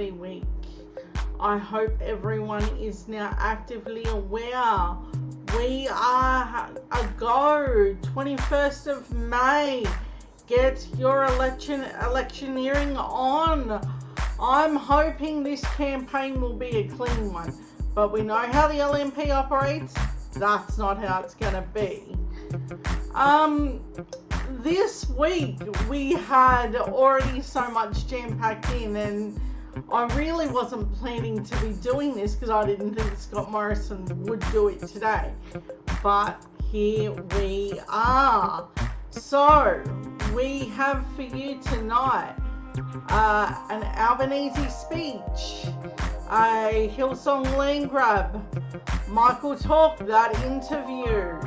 Assembly week. I hope everyone is now actively aware. We are a go. 21st of May. Get your electioneering on. I'm hoping this campaign will be a clean one, but we know how the LNP operates. That's not how it's going to be. This week we had already so much jam-packed in, and I really wasn't planning to be doing this because I didn't think Scott Morrison would do it today. But here we are. So, we have for you tonight an Albanese speech, a Hillsong land grab, Michael TOWKE, that interview,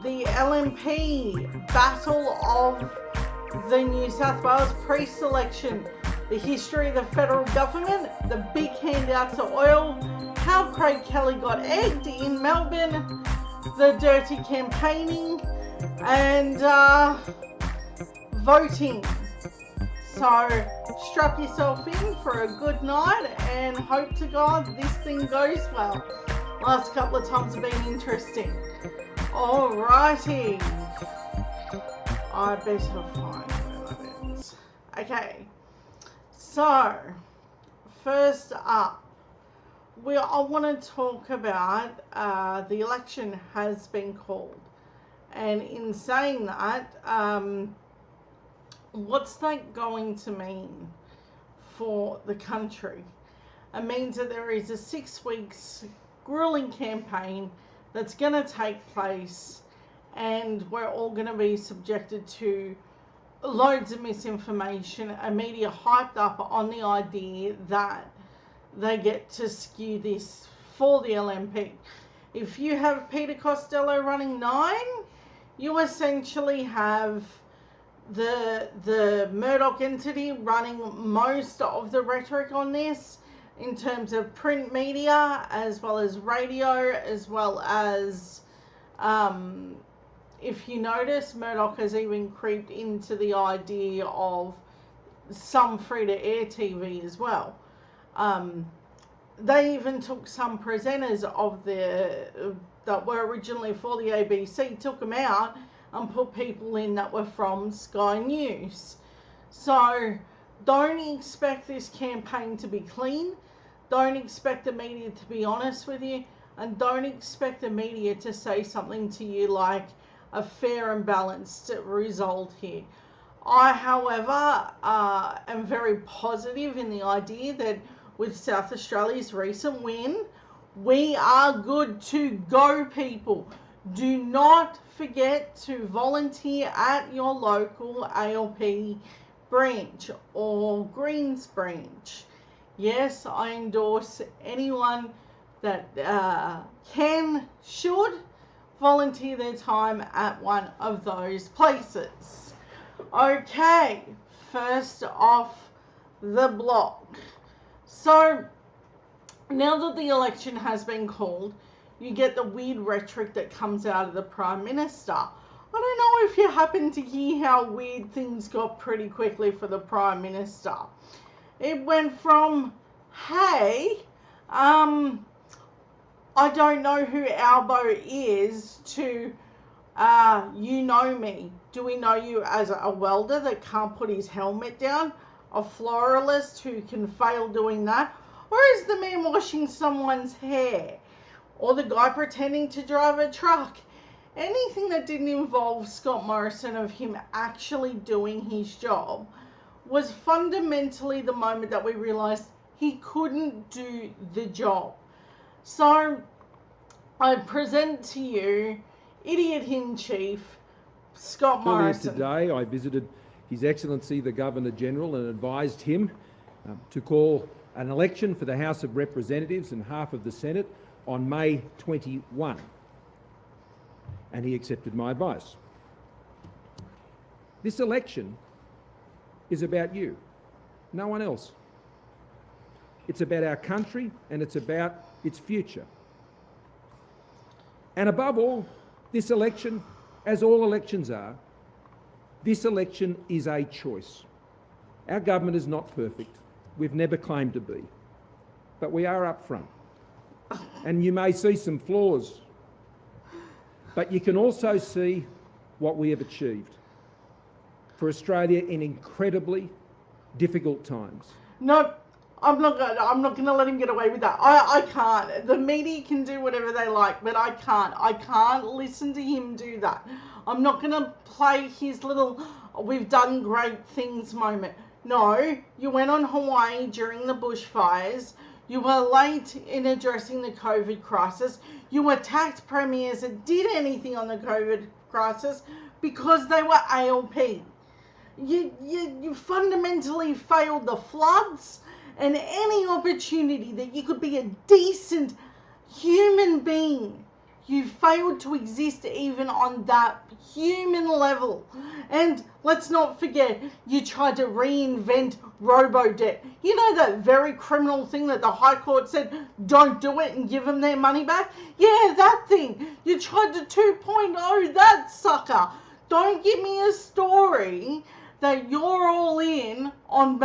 the LNP battle of the New South Wales pre-selection, the history of the federal government, the big handouts of oil, how Craig Kelly got egged in Melbourne, the dirty campaigning, and voting. So strap yourself in for a good night and hope to God this thing goes well. Last couple of times have been interesting. Alrighty. I better find where that is. Okay. So, first up, I want to talk about the election has been called. And in saying that, what's that going to mean for the country? It means that there is a 6 weeks grueling campaign that's going to take place, and we're all going to be subjected to loads of misinformation and media hyped up on the idea that they get to skew this for the LNP. If you have Peter Costello running 9, you essentially have the Murdoch entity running most of the rhetoric on this in terms of print media as well as radio, as well as if you notice, Murdoch has even creeped into the idea of some free-to-air TV as well. They even took some presenters of that were originally for the ABC, took them out and put people in that were from Sky News. So don't expect this campaign to be clean. Don't expect the media to be honest with you. And don't expect the media to say something to you like a fair and balanced result here. I, however, am very positive in the idea that with South Australia's recent win, we are good to go, people. Do not forget to volunteer at your local ALP branch or Greens branch. Yes, I endorse anyone that should volunteer their time at one of those places. Okay, first off the block. So, now that the election has been called, you get the weird rhetoric that comes out of the Prime Minister. I don't know if you happen to hear how weird things got pretty quickly for the Prime Minister. It went from, hey, I don't know who Albo is, to, you know me. Do we know you as a welder that can't put his helmet down? A floralist who can fail doing that? Or is the man washing someone's hair? Or the guy pretending to drive a truck? Anything that didn't involve Scott Morrison of him actually doing his job was fundamentally the moment that we realised he couldn't do the job. So I present to you Idiot-in-Chief Scott Morrison. Earlier today I visited His Excellency the Governor-General and advised him to call an election for the House of Representatives and half of the Senate on May 21. And he accepted my advice. This election is about you, no one else. It's about our country and it's about its future. And above all, this election, as all elections are, this election is a choice. Our government is not perfect. we've never claimed to be. But we are upfront. And you may see some flaws, but you can also see what we have achieved for Australia in incredibly difficult times. No, I'm not going to let him get away with that. I can't. The media can do whatever they like, but I can't. I can't listen to him do that. I'm not going to play his little "we've done great things" moment. No, you went on Hawaii during the bushfires. You were late in addressing the COVID crisis. You attacked premiers that did anything on the COVID crisis because they were ALP. You fundamentally failed the floods and any opportunity that you could be a decent human being. You failed to exist even on that human level. And let's not forget, you tried to reinvent robo-debt. You know that very criminal thing that the High Court said, don't do it and give them their money back? Yeah, that thing. You tried to 2.0 that sucker. Don't give me a story that you're all in on,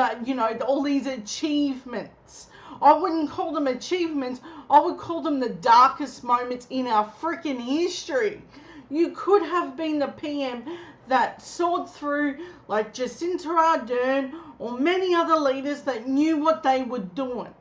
all these achievements. I wouldn't call them achievements. I would call them the darkest moments in our freaking history. You could have been the PM that soared through like Jacinta Ardern or many other leaders that knew what they were doing.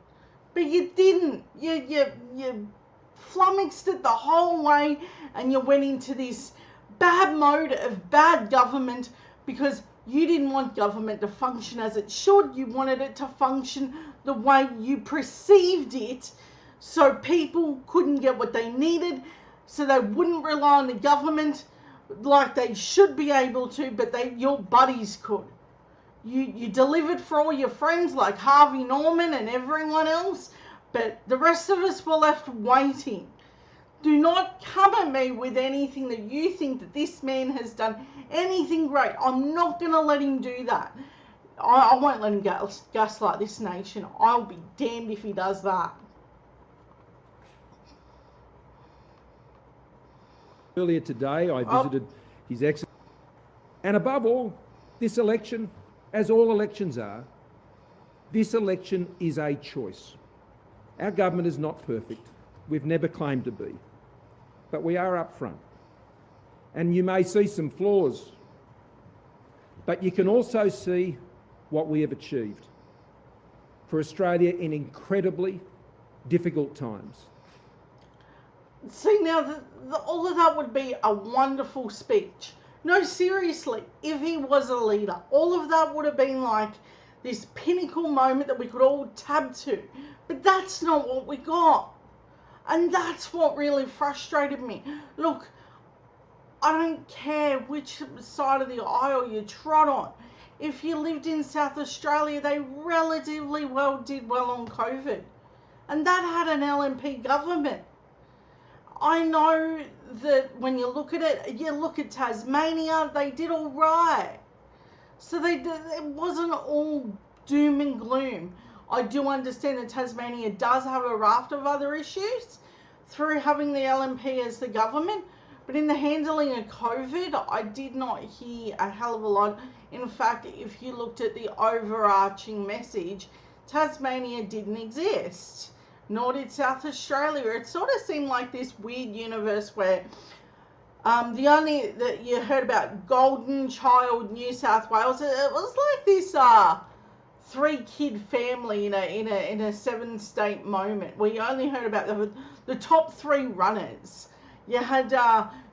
But you didn't. You flummoxed it the whole way, and you went into this bad mode of bad government because you didn't want government to function as it should. You wanted it to function the way you perceived it, so people couldn't get what they needed, so they wouldn't rely on the government like they should be able to, but your buddies could. You delivered for all your friends like Harvey Norman and everyone else, but the rest of us were left waiting. Do not come at me with anything that you think that this man has done anything great. I'm not going to let him do that. I won't let him gaslight this nation. I'll be damned if he does that. Earlier today, I visited His Excellency. And above all, this election, as all elections are, this election is a choice. Our government is not perfect. We've never claimed to be. But we are upfront. And you may see some flaws, but you can also see what we have achieved for Australia in incredibly difficult times. See, now, all of that would be a wonderful speech. No, seriously, if he was a leader, all of that would have been like this pinnacle moment that we could all tab to. But that's not what we got. And that's what really frustrated me. Look, I don't care which side of the aisle you trot on. If you lived in South Australia, they relatively did well on COVID. And that had an LNP government. I know that when you look at it, you look at Tasmania, they did all right. So it wasn't all doom and gloom. I do understand that Tasmania does have a raft of other issues through having the LNP as the government. But in the handling of COVID, I did not hear a hell of a lot. In fact, if you looked at the overarching message, Tasmania didn't exist. Nor did South Australia. It sort of seemed like this weird universe where the only that you heard about Golden Child, New South Wales, it was like this 3-kid family in a 7-state moment where you only heard about the top 3 runners. You had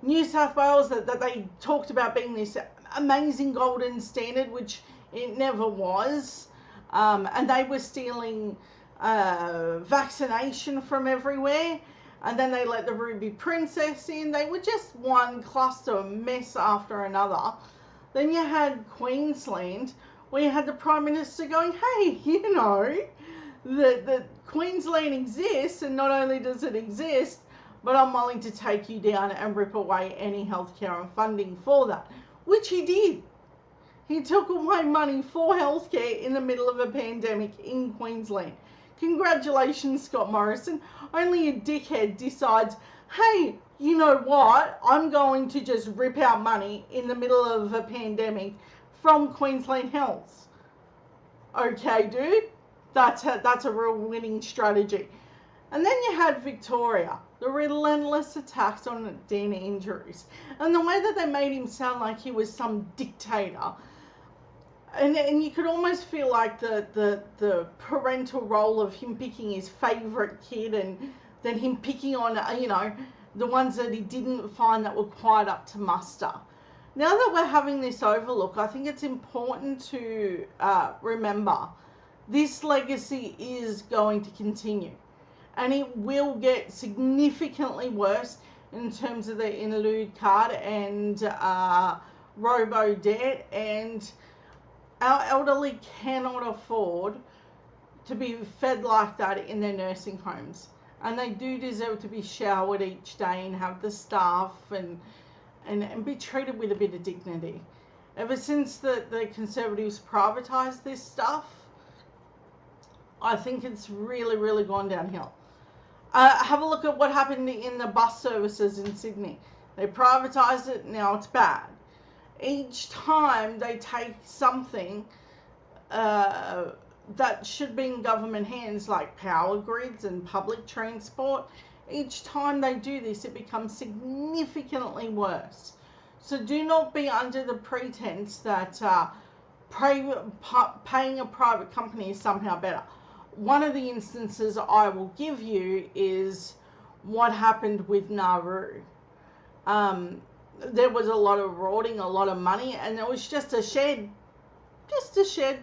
New South Wales that they talked about being this amazing golden standard, which it never was, and they were stealing vaccination from everywhere, and then they let the Ruby Princess in. They were just one cluster mess after another. Then you had Queensland, where you had the Prime Minister going, hey, you know, that Queensland exists, and not only does it exist, but I'm willing to take you down and rip away any healthcare and funding for that, which he did. He took away money for healthcare in the middle of a pandemic in Queensland. Congratulations, Scott Morrison. Only a dickhead decides, hey, you know what? I'm going to just rip out money in the middle of a pandemic from Queensland Health. Okay, dude, that's a real winning strategy. And then you had Victoria, the relentless attacks on Dean Andrews, and the way that they made him sound like he was some dictator. And you could almost feel like the parental role of him picking his favourite kid, and then him picking on, the ones that he didn't find that were quite up to muster. Now that we're having this overlook, I think it's important to remember this legacy is going to continue. And it will get significantly worse in terms of the interlude card and robo-debt, and our elderly cannot afford to be fed like that in their nursing homes. And they do deserve to be showered each day and have the staff and be treated with a bit of dignity. Ever since the Conservatives privatised this stuff, I think it's really, really gone downhill. Have a look at what happened in the bus services in Sydney. They privatised it, now it's bad. Each time they take something that should be in government hands, like power grids and public transport, each time they do this, it becomes significantly worse. So do not be under the pretense that paying a private company is somehow better. One of the instances I will give you is what happened with Nauru. There was a lot of rorting, a lot of money, and there was just a shed,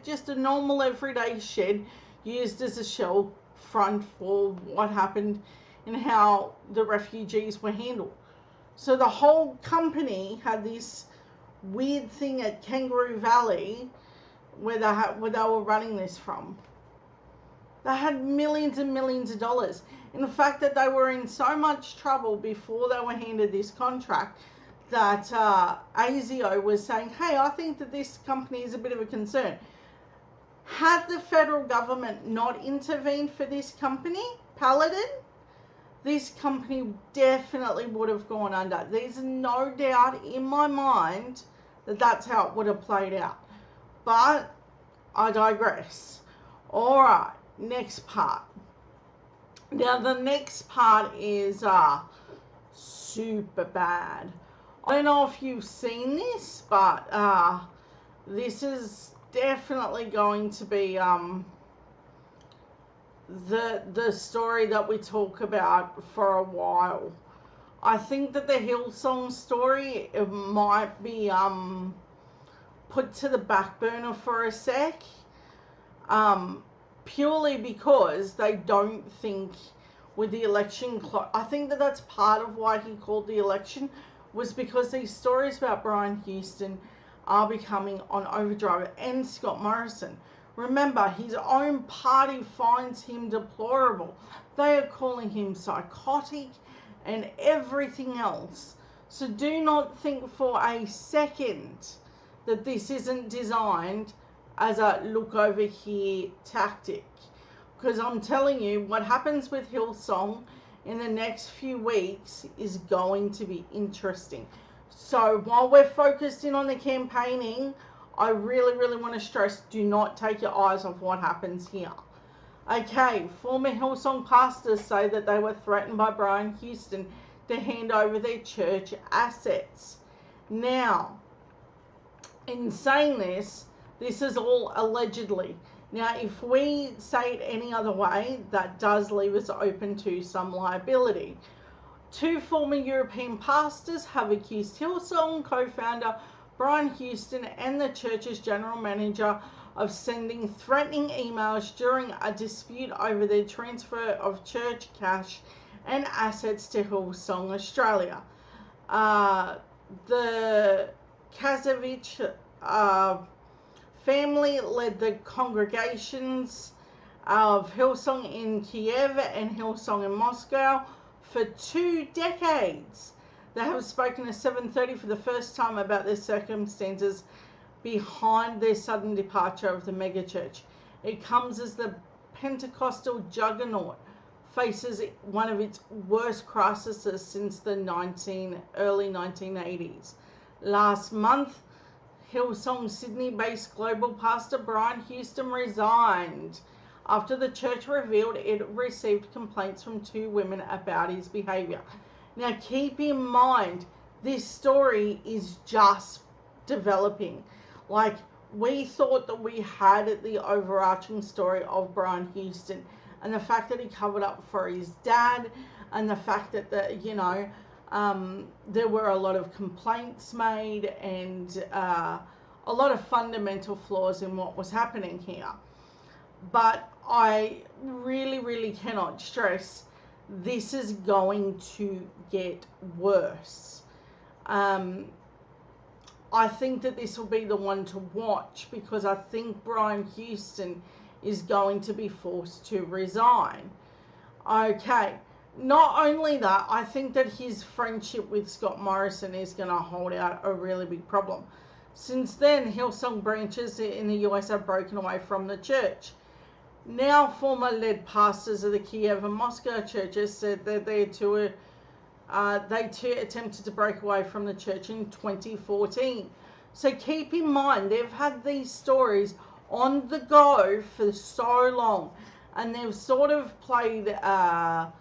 just a normal everyday shed used as a shell front for what happened and how the refugees were handled. So the whole company had this weird thing at Kangaroo Valley where they were running this from. They had millions and millions of dollars. And the fact that they were in so much trouble before they were handed this contract that ASIO was saying, hey, I think that this company is a bit of a concern. Had the federal government not intervened for this company, Paladin, this company definitely would have gone under. There's no doubt in my mind that that's how it would have played out. But I digress. All right. Next part. Now the next part is super bad. I don't know if you've seen this, but this is definitely going to be the story that we talk about for a while. I think that the Hillsong story, it might be put to the back burner for a sec. Purely because they don't think with the election I think that that's part of why he called the election, was because these stories about Brian Houston are becoming on overdrive, and Scott Morrison. Remember, his own party finds him deplorable. They are calling him psychotic and everything else. So do not think for a second that this isn't designed as a look over here tactic, because I'm telling you, what happens with Hillsong in the next few weeks is going to be interesting. So while we're focused in on the campaigning, I really, really want to stress, do not take your eyes off what happens here. Okay, former Hillsong pastors say that they were threatened by Brian Houston to hand over their church assets. Now, in saying this, this is all allegedly. Now, if we say it any other way, that does leave us open to some liability. Two former European pastors have accused Hillsong co-founder Brian Houston and the church's general manager of sending threatening emails during a dispute over their transfer of church cash and assets to Hillsong Australia. The Kazevich family led the congregations of Hillsong in Kiev and Hillsong in Moscow for 2 decades. They have spoken at 7:30 for the first time about their circumstances behind their sudden departure of the megachurch. It comes as the Pentecostal juggernaut faces one of its worst crises since the early 1980s. Last month, Hillsong Sydney-based global pastor Brian Houston resigned after the church revealed it received complaints from 2 women about his behavior. Now keep in mind, this story is just developing. Like, we thought that we had the overarching story of Brian Houston, and the fact that he covered up for his dad, and the fact that there were a lot of complaints made, and a lot of fundamental flaws in what was happening here. But I really, really cannot stress, this is going to get worse. I think that this will be the one to watch, because I think Brian Houston is going to be forced to resign. Okay, not only that, I think that his friendship with Scott Morrison is going to hold out a really big problem. Since then, Hillsong branches in the US have broken away from the church. Now, former lead pastors of the Kiev and Moscow churches said that they too attempted to break away from the church in 2014. So keep in mind, they've had these stories on the go for so long, and they've sort of played a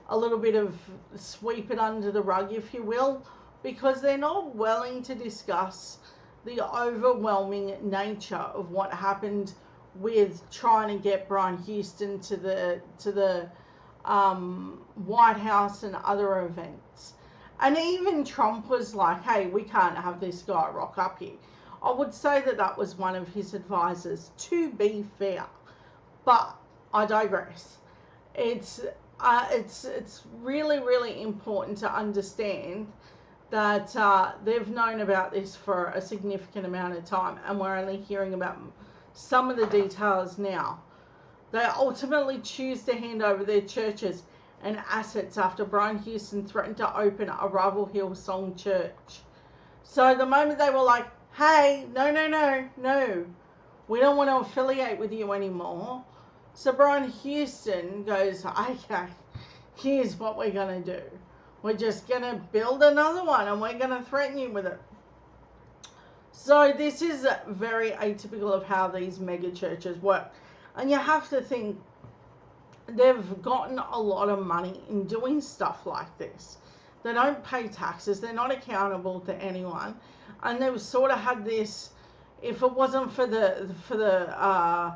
little bit of sweep it under the rug, if you will, because they're not willing to discuss the overwhelming nature of what happened with trying to get Brian Houston to the White House and other events. And even Trump was like, hey, we can't have this guy rock up here. I would say that that was one of his advisors, to be fair. But I digress. It's really, really important to understand that they've known about this for a significant amount of time, and we're only hearing about some of the details now. They ultimately choose to hand over their churches and assets after Brian Houston threatened to open a rival Hillsong church. So the moment they were like, hey, no, we don't want to affiliate with you anymore. So Brian Houston goes, okay, here's what we're going to do. We're just going to build another one, and we're going to threaten you with it. So this is very atypical of how these mega churches work. And you have to think, they've gotten a lot of money in doing stuff like this. They don't pay taxes. They're not accountable to anyone. And they've sort of had this, if it wasn't for the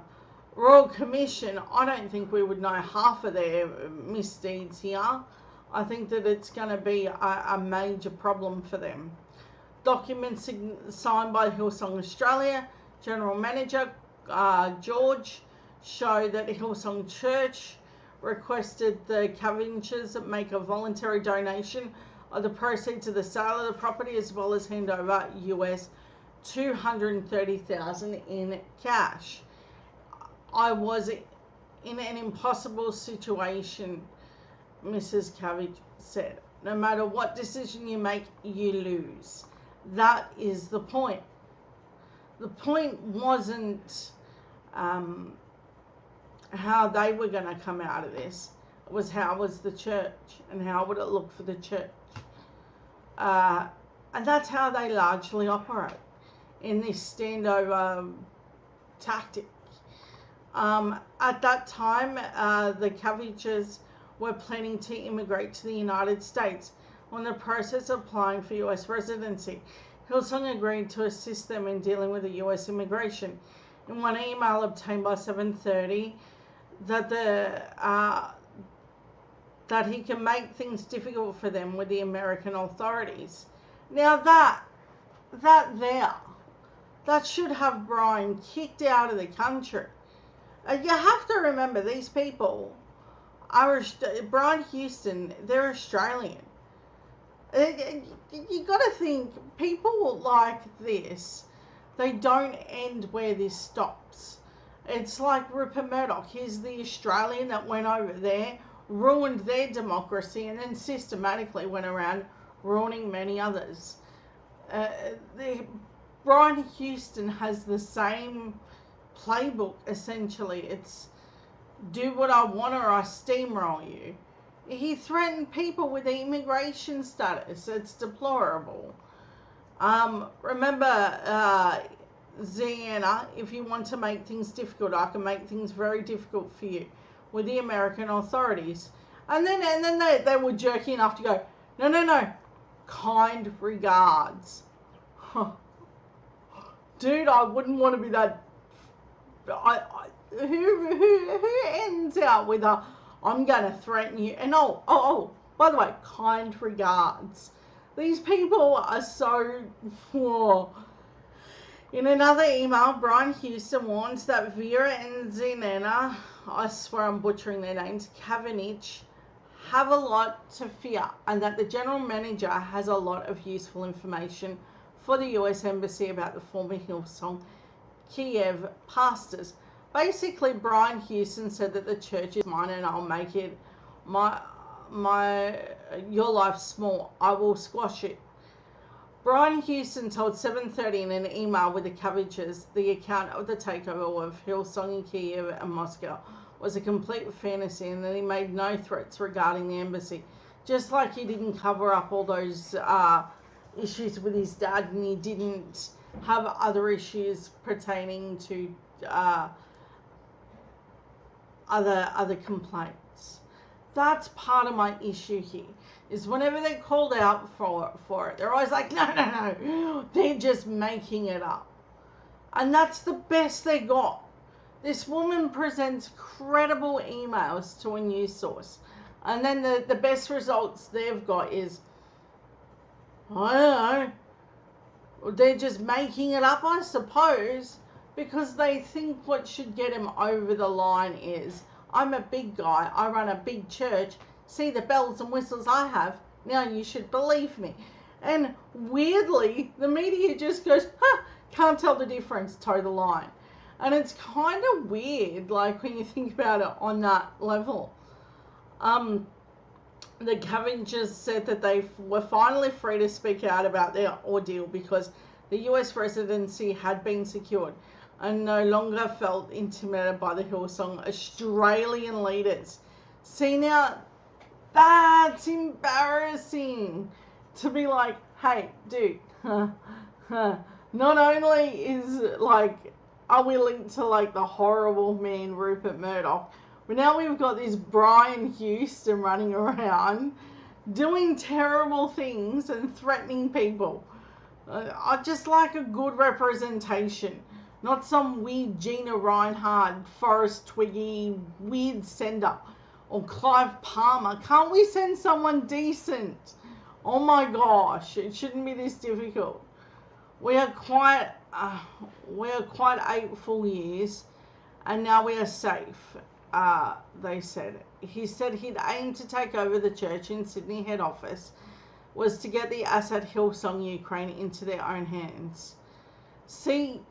Royal Commission, I don't think we would know half of their misdeeds here. I think that it's going to be a major problem for them. Documents signed by Hillsong Australia General Manager George show that Hillsong Church requested the Cavendish make a voluntary donation of the proceeds of the sale of the property, as well as hand over US $230,000 in cash. I was in an impossible situation, Mrs. Cavendish said. No matter what decision you make, you lose. That is the point. The point wasn't how they were going to come out of this. It was how was the church, and how would it look for the church. And that's how they largely operate in this standover tactic. At that time, the Cavendishes were planning to immigrate to the United States on the process of applying for US residency. Hillsong agreed to assist them in dealing with the US immigration. In one email obtained by 7:30, that he can make things difficult for them with the American authorities. Now that should have Brian kicked out of the country. You have to remember, these people are Brian Houston. They're Australian. You got to think, people like this, they don't end where this stops. It's like Rupert Murdoch. He's the Australian that went over there, ruined their democracy, and then systematically went around ruining many others. Brian Houston has the same playbook, essentially. It's do what I want or I steamroll you. He threatened people with immigration status. It's deplorable. Remember, Ziena, if you want to make things difficult, I can make things very difficult for you with the American authorities. And then they were jerky enough to go, no, kind regards. Dude, I wouldn't want to be that. Who ends out with a, I'm going to threaten you? And oh, by the way, kind regards. These people are so. In another email, Brian Houston warns that Vera and Zinena, I swear I'm butchering their names, Kavanich, have a lot to fear, and that the general manager has a lot of useful information for the US Embassy about the former Hillsong Kiev pastors. Basically, Brian Houston said that the church is mine and I'll make it your life small. I will squash it. Brian Houston told 7:30 in an email with the Cavages the account of the takeover of Hillsong in Kiev and Moscow was a complete fantasy, and that he made no threats regarding the embassy. Just like he didn't cover up all those issues with his dad, and he didn't have other issues pertaining to other complaints. That's part of my issue here, is whenever they're called out for it, they're always like, no, they're just making it up. And that's the best they got. This woman presents credible emails to a news source, and then the best results they've got is, I don't know, they're just making it up, I suppose, because they think what should get them over the line is, I'm a big guy, I run a big church, see the bells and whistles I have, now you should believe me. And weirdly, the media just goes, can't tell the difference, toe the line. And it's kind of weird, like, when you think about it on that level. The Cavengers said that they were finally free to speak out about their ordeal because the US residency had been secured and no longer felt intimidated by the Hillsong Australian leaders. See, now, that's embarrassing to be like, hey, dude, not only is, like, are we linked to, like, the horrible man Rupert Murdoch, but now we've got this Brian Houston running around doing terrible things and threatening people. I just like a good representation, not some weird Gina Reinhardt, Forrest Twiggy, weird sender, or Clive Palmer. Can't we send someone decent? Oh my gosh, it shouldn't be this difficult. We are quite 8 full years, and now we are safe, they said. He said he'd aimed to take over the church in Sydney head office, was to get the asset Hillsong Ukraine into their own hands. See,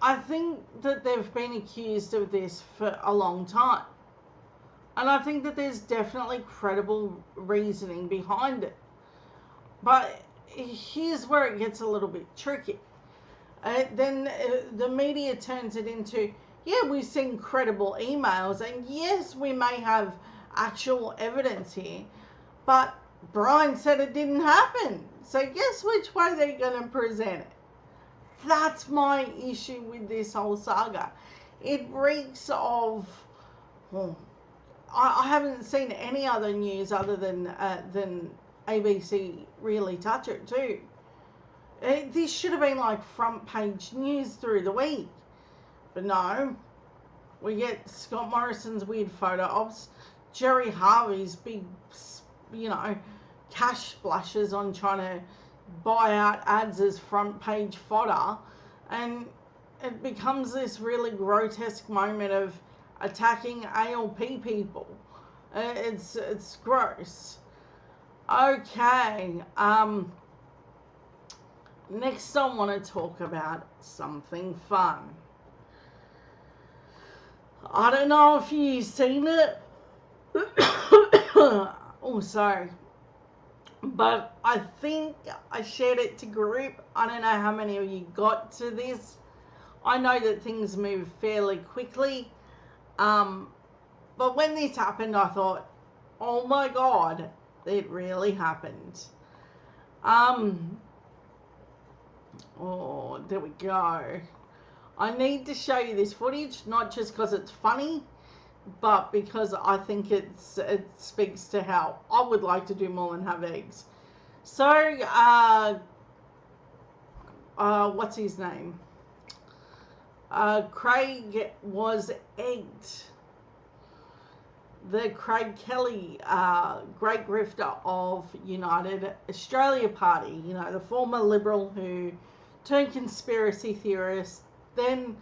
I think that they've been accused of this for a long time. And I think that there's definitely credible reasoning behind it. But here's where it gets a little bit tricky. Then the media turns it into, yeah, we've seen credible emails, and yes, we may have actual evidence here, but Brian said it didn't happen. So guess which way they're going to present it? That's my issue with this whole saga. It reeks of, I haven't seen any other news other than ABC really touch it too. This should have been like front page news through the week. But no, we get Scott Morrison's weird photo ops, Jerry Harvey's big, cash splashes on trying to buy out ads as front page fodder, and it becomes this really grotesque moment of attacking ALP people. It's gross. Okay, next I want to talk about something fun. I don't know if you've seen it. Oh, sorry. But I think I shared it to group. I don't know how many of you got to this. I know that things move fairly quickly. But when this happened, I thought, oh my God, it really happened. Oh, there we go. I need to show you this footage, not just because it's funny, but because I think it speaks to how I would like to do more than have eggs. So, what's his name? Craig was egged. The Craig Kelly, great grifter of United Australia Party, you know, the former Liberal who turned conspiracy theorist, then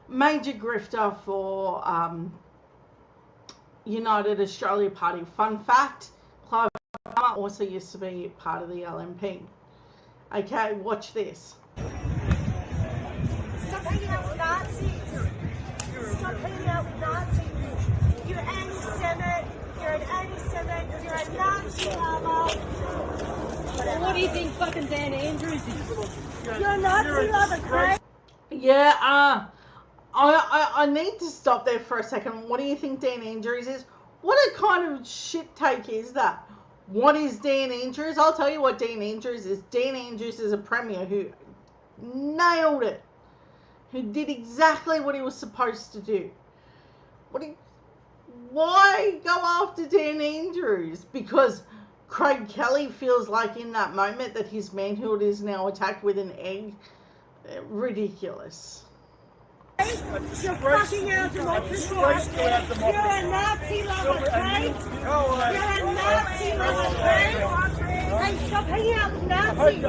major grifter for United Australia Party. Fun fact, Clive Palmer also used to be part of the LNP. Okay, watch this. Stop hanging out with Nazis. Stop hanging out with Nazis. You're anti-Semite. You're an anti-Semite. You're a Nazi lover. What do you think fucking Dan Andrews is? You're a Nazi lover, Craig. Yeah, I need to stop there for a second. What do you think Dan Andrews is? What a kind of shit take is that? What is Dan Andrews? I'll tell you what Dan Andrews is. Dan Andrews is a premier who nailed it. Who did exactly what he was supposed to do. Why go after Dan Andrews? Because Craig Kelly feels like in that moment that his manhood is now attacked with an egg. Ridiculous. You're fucking our democracy. You're a Nazi lover, Craig. You're a Nazi lover, Craig. Hey, stop hanging out with Nazis.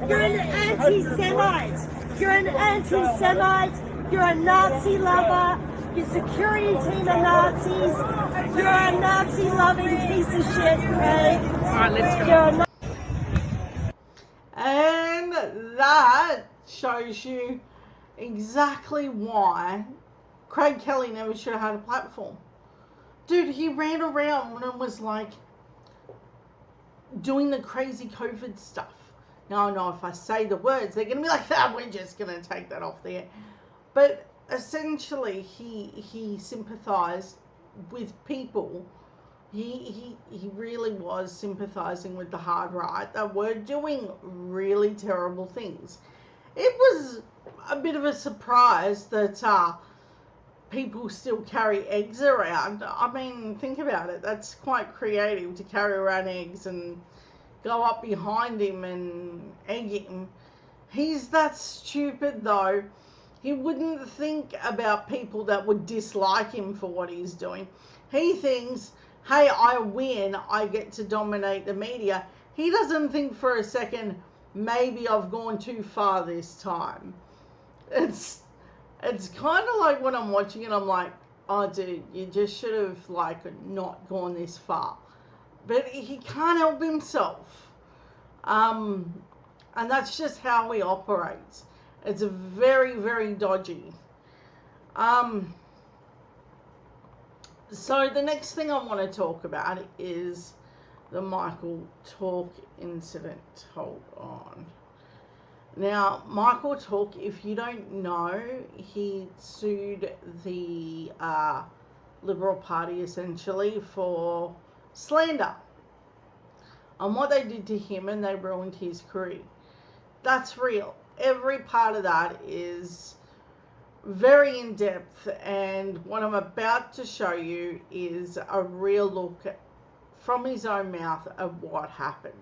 You're an anti-Semite. You're an anti-Semite. You're a Nazi lover. Your security team are Nazis. You're a Nazi-loving piece of shit, Craig. Alright, let's go. And that shows you exactly why Craig Kelly never should have had a platform. Dude, he ran around and was like doing the crazy COVID stuff. Now I know if I say the words, they're going to be like, we're just going to take that off the air. But essentially, he sympathized with people. He really was sympathizing with the hard right that were doing really terrible things. It was a bit of a surprise that people still carry eggs around. I mean, think about it. That's quite creative to carry around eggs and go up behind him and egg him. He's that stupid, though. He wouldn't think about people that would dislike him for what he's doing. He thinks, hey, I win, I get to dominate the media. He doesn't think for a second, maybe I've gone too far this time. It's kind of like when I'm watching it, I'm like, oh, dude, you just should have, like, not gone this far. But he can't help himself. And that's just how he operates. It's very, very dodgy. So the next thing I want to talk about is the Michael TOWKE incident. Hold on. Now, Michael TOWKE, if you don't know, he sued the Liberal Party essentially for slander on what they did to him, and they ruined his career. That's real. Every part of that is very in depth, and what I'm about to show you is a real look from his own mouth of what happened.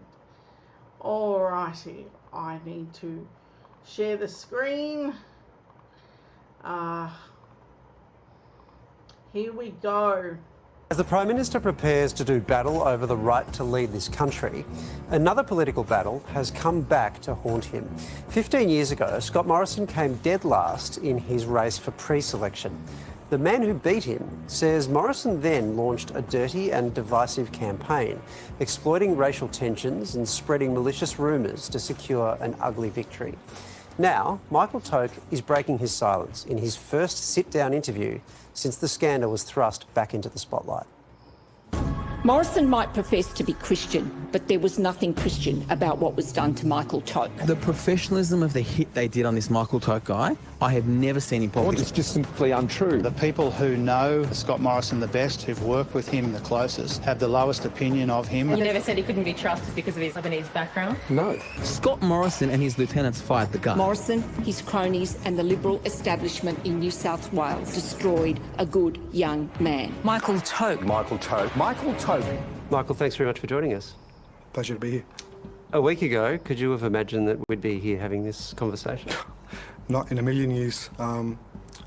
Alrighty, I need to share the screen. Here we go. As the Prime Minister prepares to do battle over the right to lead this country, another political battle has come back to haunt him. 15 years ago, Scott Morrison came dead last in his race for pre-selection. The man who beat him says Morrison then launched a dirty and divisive campaign, exploiting racial tensions and spreading malicious rumours to secure an ugly victory. Now, Michael TOWKE is breaking his silence in his first sit-down interview since the scandal was thrust back into the spotlight. Morrison might profess to be Christian, but there was nothing Christian about what was done to Michael Toke. The professionalism of the hit they did on this Michael Toke guy, I have never seen in politics. It's just simply untrue. The people who know Scott Morrison the best, who've worked with him the closest, have the lowest opinion of him. You never said he couldn't be trusted because of his Lebanese background? No. Scott Morrison and his lieutenants fired the gun. Morrison, his cronies and the Liberal establishment in New South Wales destroyed a good young man. Michael Toke. Michael Toke. Michael Toke. Michael, thanks very much for joining us. Pleasure to be here. A week ago, could you have imagined that we'd be here having this conversation? Not in a million years. I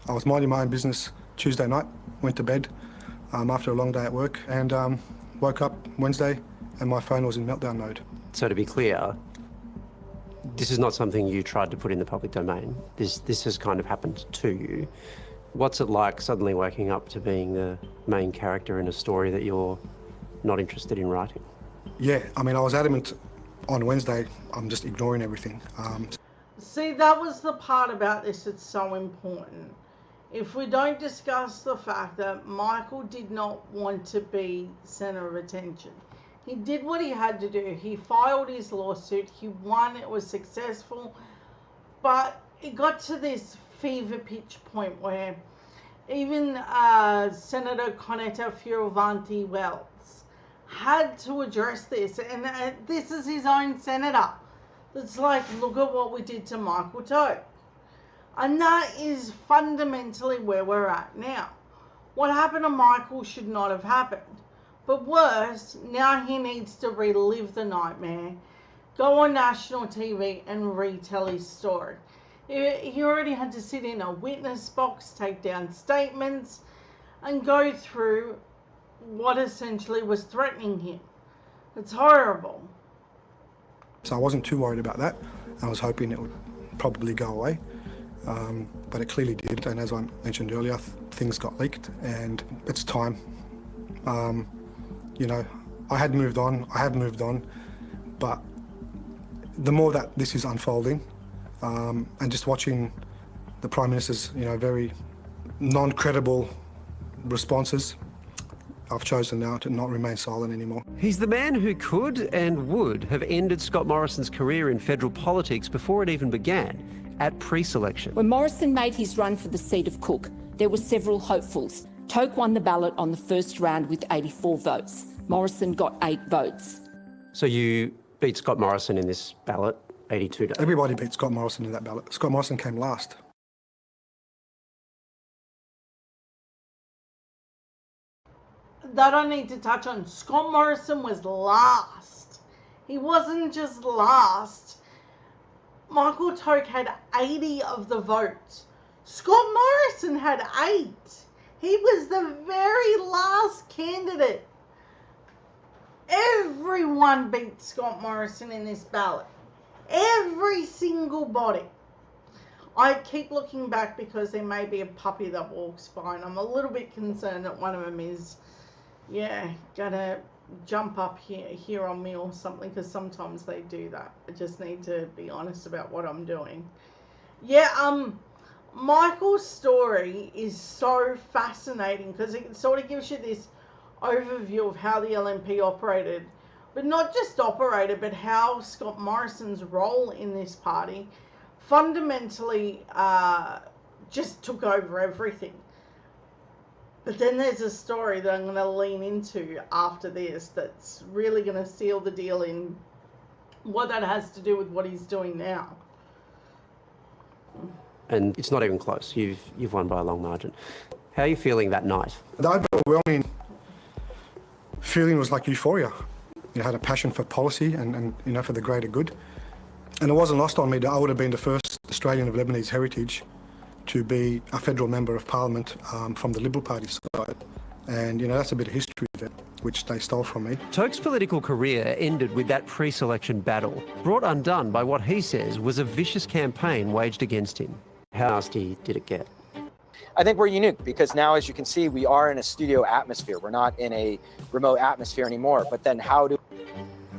was minding my own business Tuesday night, went to bed after a long day at work, and woke up Wednesday and my phone was in meltdown mode. So to be clear, this is not something you tried to put in the public domain. This has kind of happened to you. What's it like suddenly waking up to being the main character in a story that you're not interested in writing? Yeah, I mean, I was adamant on Wednesday, I'm just ignoring everything. See, that was the part about this that's so important. If we don't discuss the fact that Michael did not want to be centre of attention, he did what he had to do. He filed his lawsuit, he won, it was successful, but it got to this fever pitch point where even Senator Conetta Fierravanti-Wells had to address this, and this is his own senator that's like, look at what we did to Michael Toke. And that is fundamentally where we're at now. What happened to Michael should not have happened. But worse, now he needs to relive the nightmare, go on national TV and retell his story. He already had to sit in a witness box, take down statements, and go through what essentially was threatening him. It's horrible. So I wasn't too worried about that. I was hoping it would probably go away, but it clearly did. And as I mentioned earlier, things got leaked, and it's time. You know, I have moved on, but the more that this is unfolding, and just watching the Prime Minister's, you know, very non-credible responses, I've chosen now to not remain silent anymore. He's the man who could and would have ended Scott Morrison's career in federal politics before it even began, at pre-selection. When Morrison made his run for the seat of Cook, there were several hopefuls. Toke won the ballot on the first round with 84 votes. Morrison got 8 votes. So you beat Scott Morrison in this ballot, 82 to... Everybody beat Scott Morrison in that ballot. Scott Morrison came last. That I need to touch on. Scott Morrison was last. He wasn't just last. Michael Toke had 80 of the votes. Scott Morrison had 8. He was the very last candidate. Everyone beat Scott Morrison in this ballot. Every single body. I keep looking back because there may be a puppy that walks by, and I'm a little bit concerned that one of them is, yeah, gonna jump up here on me or something, because sometimes they do that. I just need to be honest about what I'm doing. Yeah, Michael's story is so fascinating because it sort of gives you this overview of how the LNP operated, but not just operated, but how Scott Morrison's role in this party fundamentally just took over everything. But then there's a story that I'm going to lean into after this that's really going to seal the deal in what that has to do with what he's doing now. And it's not even close. You've won by a long margin. How are you feeling that night? The overwhelming feeling was like euphoria. You had a passion for policy and you know, for the greater good. And it wasn't lost on me that I would have been the first Australian of Lebanese heritage to be a federal member of parliament from the Liberal Party side. And, you know, that's a bit of history there, which they stole from me. Toke's political career ended with that pre-selection battle, brought undone by what he says was a vicious campaign waged against him. How nasty did it get? I think we're unique because now, as you can see, we are in a studio atmosphere. We're not in a remote atmosphere anymore. But then how do...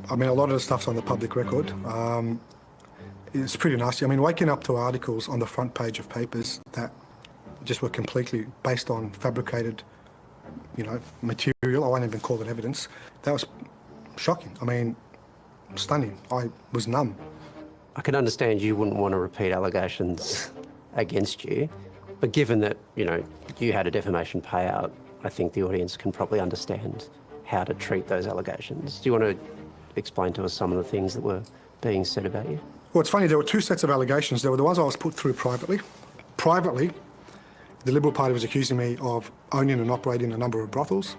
I mean, a lot of the stuff's on the public record. It's pretty nasty. I mean, waking up to articles on the front page of papers that just were completely based on fabricated, you know, material material. I won't even call it evidence. That was shocking. I mean, stunning. I was numb. I can understand you wouldn't want to repeat allegations against you, but given that, you know, you had a defamation payout, I think the audience can probably understand how to treat those allegations. Do you want to explain to us some of the things that were being said about you? Well, it's funny, there were two sets of allegations. There were the ones I was put through privately. Privately, the Liberal Party was accusing me of owning and operating a number of brothels.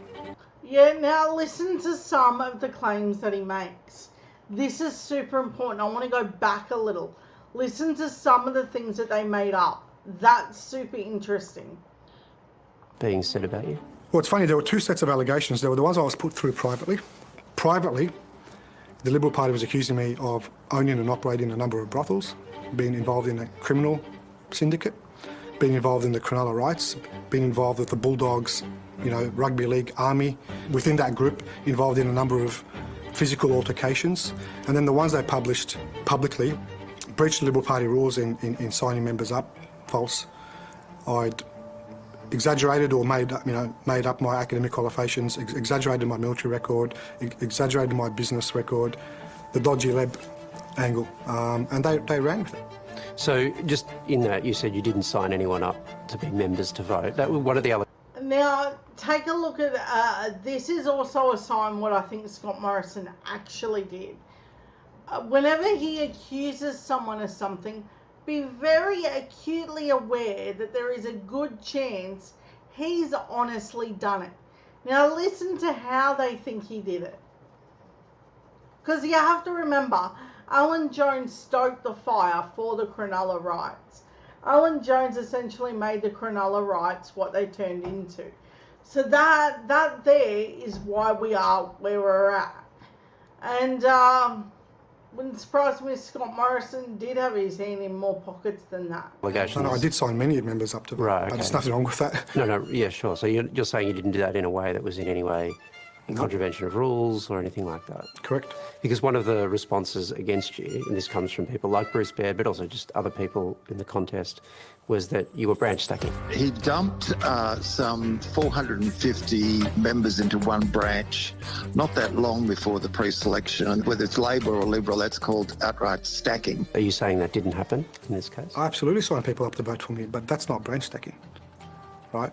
Yeah, now listen to some of the claims that he makes. This is super important. I want to go back a little. Listen to some of the things that they made up. That's super interesting. Being said about you? Well, it's funny, there were two sets of allegations. There were the ones I was put through privately. Privately, the Liberal Party was accusing me of owning and operating a number of brothels, being involved in a criminal syndicate, being involved in the Cronulla riots, being involved with the Bulldogs, you know, rugby league army. Within that group, involved in a number of physical altercations. And then the ones they published publicly breached the Liberal Party rules in signing members up, false. I'd exaggerated or made up my academic qualifications, exaggerated my military record, exaggerated my business record, the dodgy lab angle, and they ran with it. So just in that, you said you didn't sign anyone up to be members to vote. What are the other... Now, take a look at, this is also a sign what I think Scott Morrison actually did. Whenever he accuses someone of something, be very acutely aware that there is a good chance he's honestly done it. Now listen to how they think he did it. Because you have to remember, Alan Jones stoked the fire for the Cronulla riots. Alan Jones essentially made the Cronulla riots what they turned into. So that there is why we are where we're at. And wouldn't surprise me if Scott Morrison did have his hand in more pockets than that. No, I did sign many members up to vote, right, okay. But there's nothing wrong with that. No, yeah, sure. So you're saying you didn't do that in a way that was in any way contravention of rules or anything like that? Correct. Because one of the responses against you, and this comes from people like Bruce Baird, but also just other people in the contest, was that you were branch stacking. He dumped some 450 members into one branch not that long before the pre-selection. Whether it's Labor or Liberal, that's called outright stacking. Are you saying that didn't happen in this case? I absolutely signed people up to vote for me, but that's not branch stacking, right?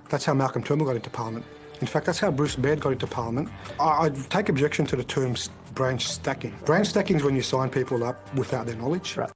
That's how Malcolm Turnbull got into Parliament. In fact, that's how Bruce Baird got into Parliament. I take objection to the term branch stacking. Branch stacking is when you sign people up without their knowledge. Right.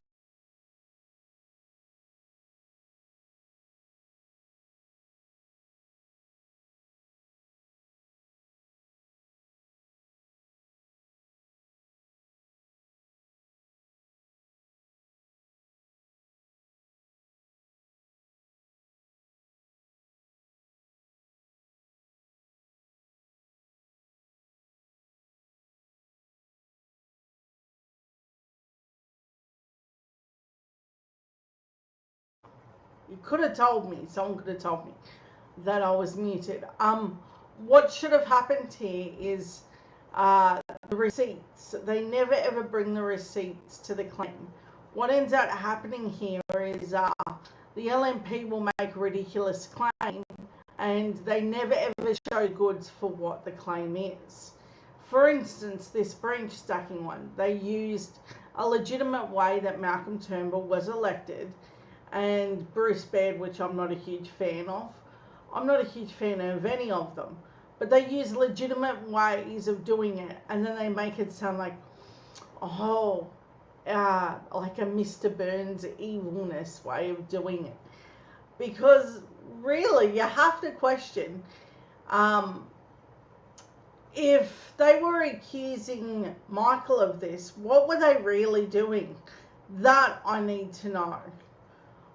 You could have told me, someone could have told me that I was muted. What should have happened here is the receipts. They never ever bring the receipts to the claim. What ends up happening here is the LNP will make a ridiculous claim and they never ever show goods for what the claim is. For instance, this branch stacking one, they used a legitimate way that Malcolm Turnbull was elected, and Bruce Baird, which I'm not a huge fan of. I'm not a huge fan of any of them, but they use legitimate ways of doing it, and then they make it sound like, like a Mr. Burns evilness way of doing it. Because really, you have to question, if they were accusing Michael of this, what were they really doing? That I need to know.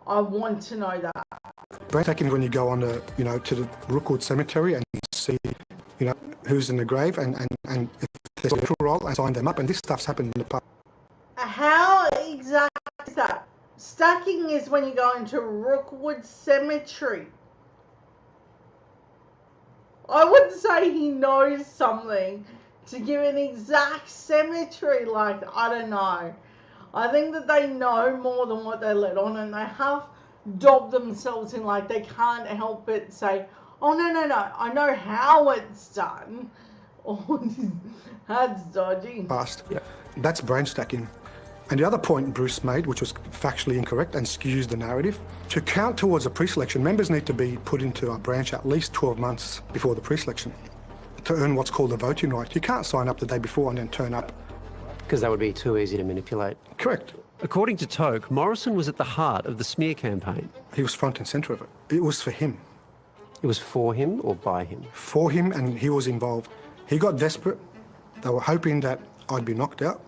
I want to know that. Branch stacking is when you go on to the Rookwood Cemetery and you see, who's in the grave and if there's a literal roll and sign them up, and this stuff's happened in the past. How exact is that? Stacking is when you go into Rookwood Cemetery. I would say he knows something to give an exact cemetery, I don't know. I think that they know more than what they let on, and they have dobbed themselves in, they can't help but say, Oh, no. I know how it's done. Oh, that's dodgy. Past. Yep. That's brain stacking. And the other point Bruce made, which was factually incorrect and skews the narrative, to count towards a pre-selection, members need to be put into a branch at least 12 months before the pre-selection to earn what's called a voting right. You can't sign up the day before and then turn up. Because that would be too easy to manipulate. Correct. According to TOWKE, Morrison was at the heart of the smear campaign. He was front and centre of it. It was for him. It was for him or by him? For him, and he was involved. He got desperate. They were hoping that I'd be knocked out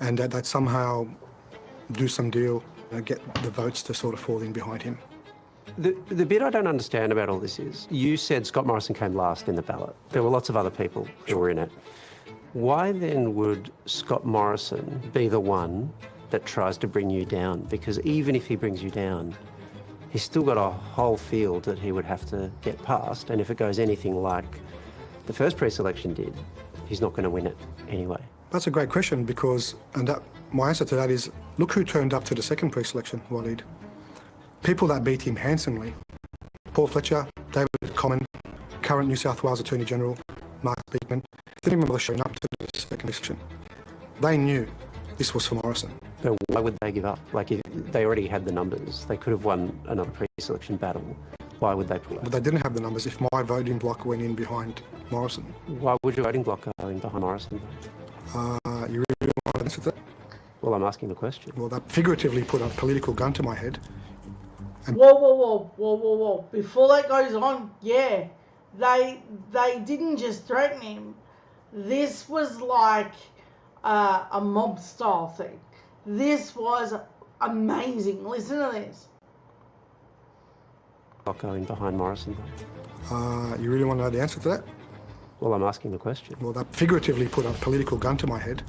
and that they'd somehow do some deal and get the votes to sort of fall in behind him. The bit I don't understand about all this is, you said Scott Morrison came last in the ballot. There were lots of other people who were in it. Why then would Scott Morrison be the one that tries to bring you down? Because even if he brings you down, he's still got a whole field that he would have to get past, and if it goes anything like the first pre-selection did, he's not going to win it anyway. That's a great question because, my answer to that is, look who turned up to the second pre-selection, Waleed. People that beat him handsomely. Paul Fletcher, David Common, current New South Wales Attorney General, Mark Beekman, didn't even bother showing up to the second pre-selection. They knew this was for Morrison. So why would they give up? Like, if they already had the numbers, they could have won another pre-selection battle. Why would they pull out? But they didn't have the numbers if my voting bloc went in behind Morrison. Why would your voting bloc go in behind Morrison? You really want to answer that? Well, I'm asking the question. Well, that figuratively put a political gun to my head. Whoa. Before that goes on, yeah, they didn't just threaten him. This was like a mob style thing. This was amazing. Listen to this. Going behind Morrison. You really want to know the answer to that? Well, I'm asking the question. Well, that figuratively put a political gun to my head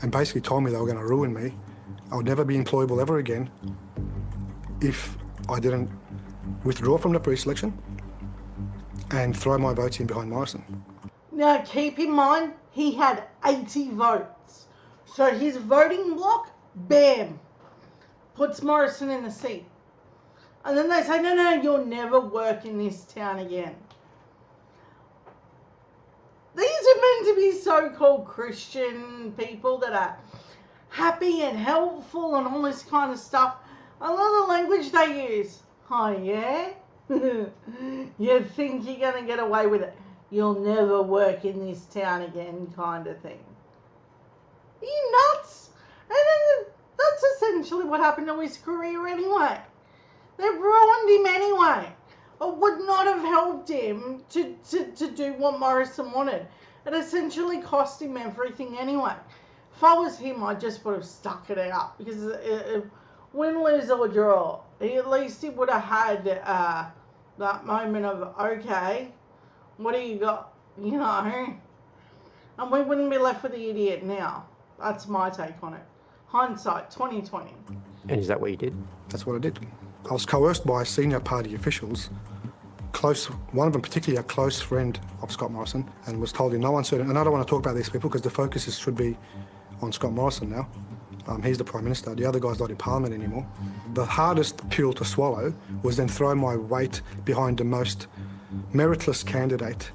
and basically told me they were going to ruin me. I would never be employable ever again if I didn't withdraw from the pre-selection and throw my votes in behind Morrison. Now, keep in mind, he had 80 votes. So his voting bloc, bam, puts Morrison in the seat. And then they say, no, you'll never work in this town again. These are meant to be so-called Christian people that are happy and helpful and all this kind of stuff. I love the language they use. Oh, yeah? You think you're going to get away with it? You'll never work in this town again kind of thing. Are you nuts? And then that's essentially what happened to his career anyway. They've ruined him anyway. It would not have helped him to do what Morrison wanted. It essentially cost him everything anyway. If I was him, I just would have stuck it out. Because win, lose or draw, at least he would have had that moment of, okay, what do you got? You know? And we wouldn't be left with the idiot now. That's my take on it. Hindsight, 2020. And is that what you did? That's what I did. I was coerced by senior party officials, one of them particularly a close friend of Scott Morrison, and was told in no uncertain, and I don't want to talk about these people because the focus should be on Scott Morrison now. He's the Prime Minister. The other guy's not in Parliament anymore. The hardest pill to swallow was then throw my weight behind the most meritless candidate.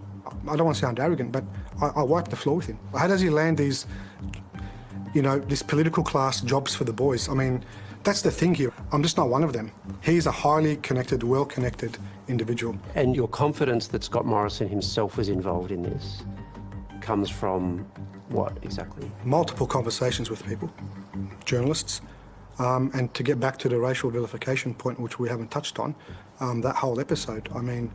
I don't want to sound arrogant, but I wiped the floor with him. How does he land these, this political class jobs for the boys? I mean, that's the thing here. I'm just not one of them. He's a highly connected, well-connected individual. And your confidence that Scott Morrison himself was involved in this comes from what exactly? Multiple conversations with people, journalists, and to get back to the racial vilification point, which we haven't touched on, that whole episode, I mean,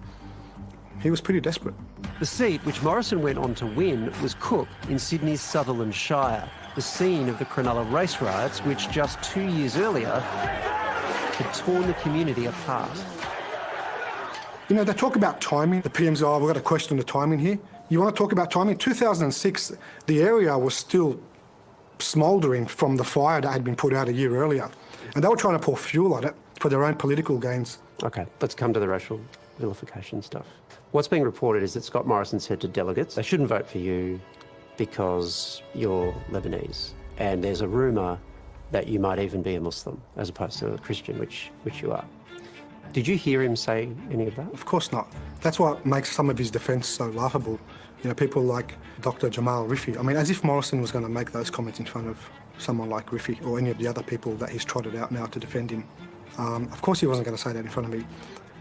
he was pretty desperate. The seat which Morrison went on to win was Cook in Sydney's Sutherland Shire, the scene of the Cronulla race riots, which just 2 years earlier had torn the community apart. They talk about timing. The PM's, we've got a question on the timing here. You want to talk about timing? 2006, the area was still smouldering from the fire that had been put out a year earlier. And they were trying to pour fuel on it for their own political gains. OK, let's come to the racial vilification stuff. What's being reported is that Scott Morrison said to delegates, they shouldn't vote for you because you're Lebanese. And there's a rumour that you might even be a Muslim as opposed to a Christian, which you are. Did you hear him say any of that? Of course not. That's what makes some of his defence so laughable. You know, people like Dr. Jamal Rifi. I mean, as if Morrison was going to make those comments in front of someone like Rifi or any of the other people that he's trotted out now to defend him. Of course he wasn't going to say that in front of me.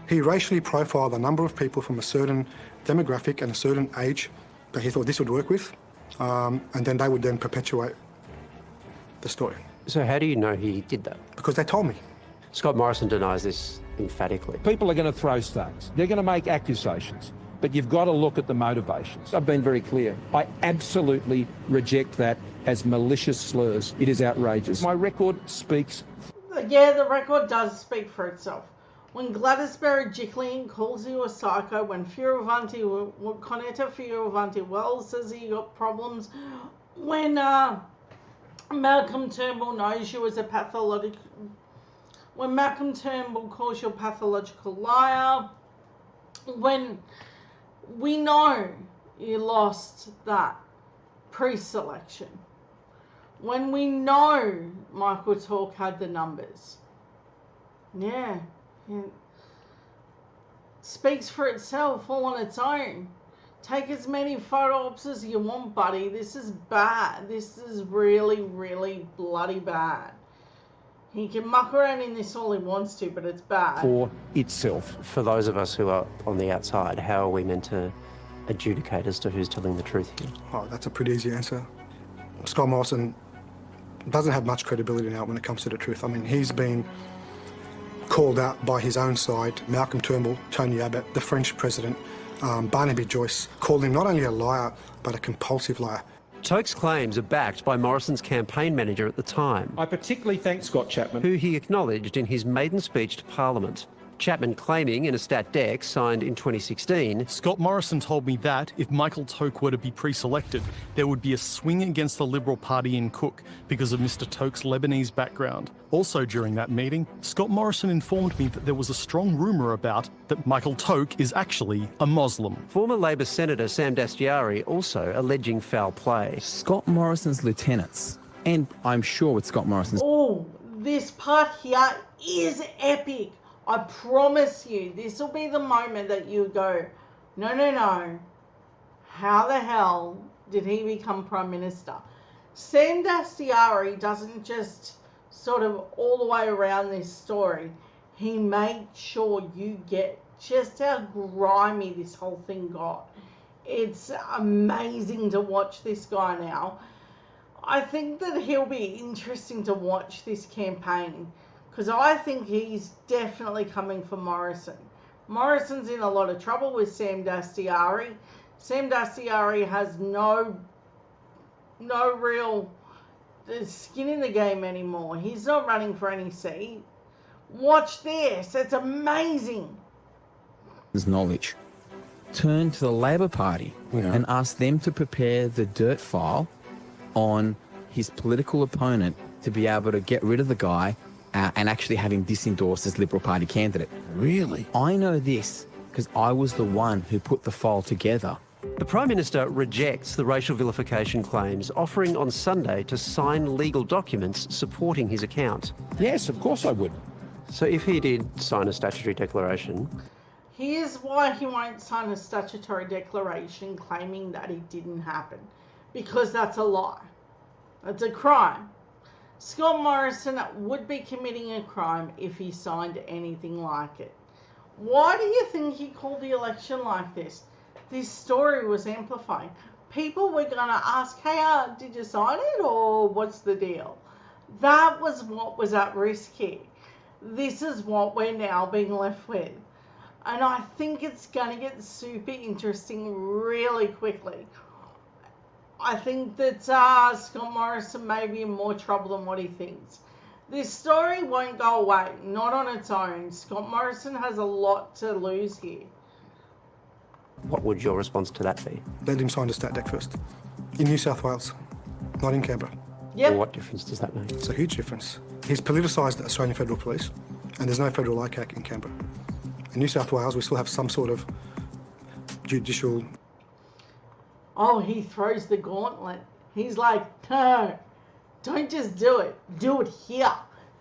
He racially profiled a number of people from a certain demographic and a certain age that he thought this would work with, and then they would then perpetuate the story. So how do you know he did that? Because they told me. Scott Morrison denies this emphatically. People are going to throw stones. They're going to make accusations. But you've got to look at the motivations. I've been very clear. I absolutely reject that as malicious slurs. It is outrageous. My record speaks. Yeah, the record does speak for itself. When Gladys Berejiklian calls you a psycho, when Conetta Fioravanti-Wells says you got problems, when Malcolm Turnbull knows you as a pathological... When Malcolm Turnbull calls you a pathological liar, when we know you lost that pre-selection, when we know Michael TOWKE had the numbers, yeah, it speaks for itself all on its own. Take as many photo ops as you want, buddy. This is bad. This is really, really bloody bad. He can muck around in this all he wants to, but it's bad. For itself. For those of us who are on the outside, how are we meant to adjudicate as to who's telling the truth here? Oh, that's a pretty easy answer. Scott Morrison doesn't have much credibility now when it comes to the truth. I mean, he's been called out by his own side. Malcolm Turnbull, Tony Abbott, the French president, Barnaby Joyce, called him not only a liar, but a compulsive liar. TOWKE's claims are backed by Morrison's campaign manager at the time. I particularly thank Scott Chapman, who he acknowledged in his maiden speech to Parliament. Chapman claiming in a stat dec signed in 2016... Scott Morrison told me that if Michael TOWKE were to be pre-selected, there would be a swing against the Liberal Party in Cook because of Mr TOWKE's Lebanese background. Also during that meeting, Scott Morrison informed me that there was a strong rumour about that Michael TOWKE is actually a Muslim. Former Labor Senator Sam Dastyari also alleging foul play. Scott Morrison's lieutenants, and I'm sure with Scott Morrison's... Oh, this part here is epic. I promise you, this will be the moment that you go, no, no, no. How the hell did he become Prime Minister? Sam Dastyari doesn't just sort of all the way around this story. He made sure you get just how grimy this whole thing got. It's amazing to watch this guy now. I think that he'll be interesting to watch this campaign, because I think he's definitely coming for Morrison. Morrison's in a lot of trouble with Sam Dastyari. Sam Dastyari has no real skin in the game anymore. He's not running for any seat. Watch this. It's amazing. His knowledge. Turn to the Labor Party and ask them to prepare the dirt file on his political opponent to be able to get rid of the guy and actually have him disendorsed as Liberal Party candidate. Really? I know this because I was the one who put the file together. The Prime Minister rejects the racial vilification claims, offering on Sunday to sign legal documents supporting his account. Yes, of course I would. So if he did sign a statutory declaration... Here's why he won't sign a statutory declaration claiming that it didn't happen. Because that's a lie. That's a crime. Scott Morrison would be committing a crime if he signed anything like it. Why do you think he called the election like this? This story was amplifying. People were going to ask, hey, did you sign it or what's the deal? That was what was at risk here. This is what we're now being left with. And I think it's going to get super interesting really quickly. I think that Scott Morrison may be in more trouble than what he thinks. This story won't go away, not on its own. Scott Morrison has a lot to lose here. What would your response to that be? Let him sign the stat dec first. In New South Wales, not in Canberra. Yep. Well, what difference does that make? It's a huge difference. He's politicised the Australian Federal Police, and there's no federal ICAC in Canberra. In New South Wales, we still have some sort of judicial... Oh, he throws the gauntlet. He's like, no, don't just do it. Do it here.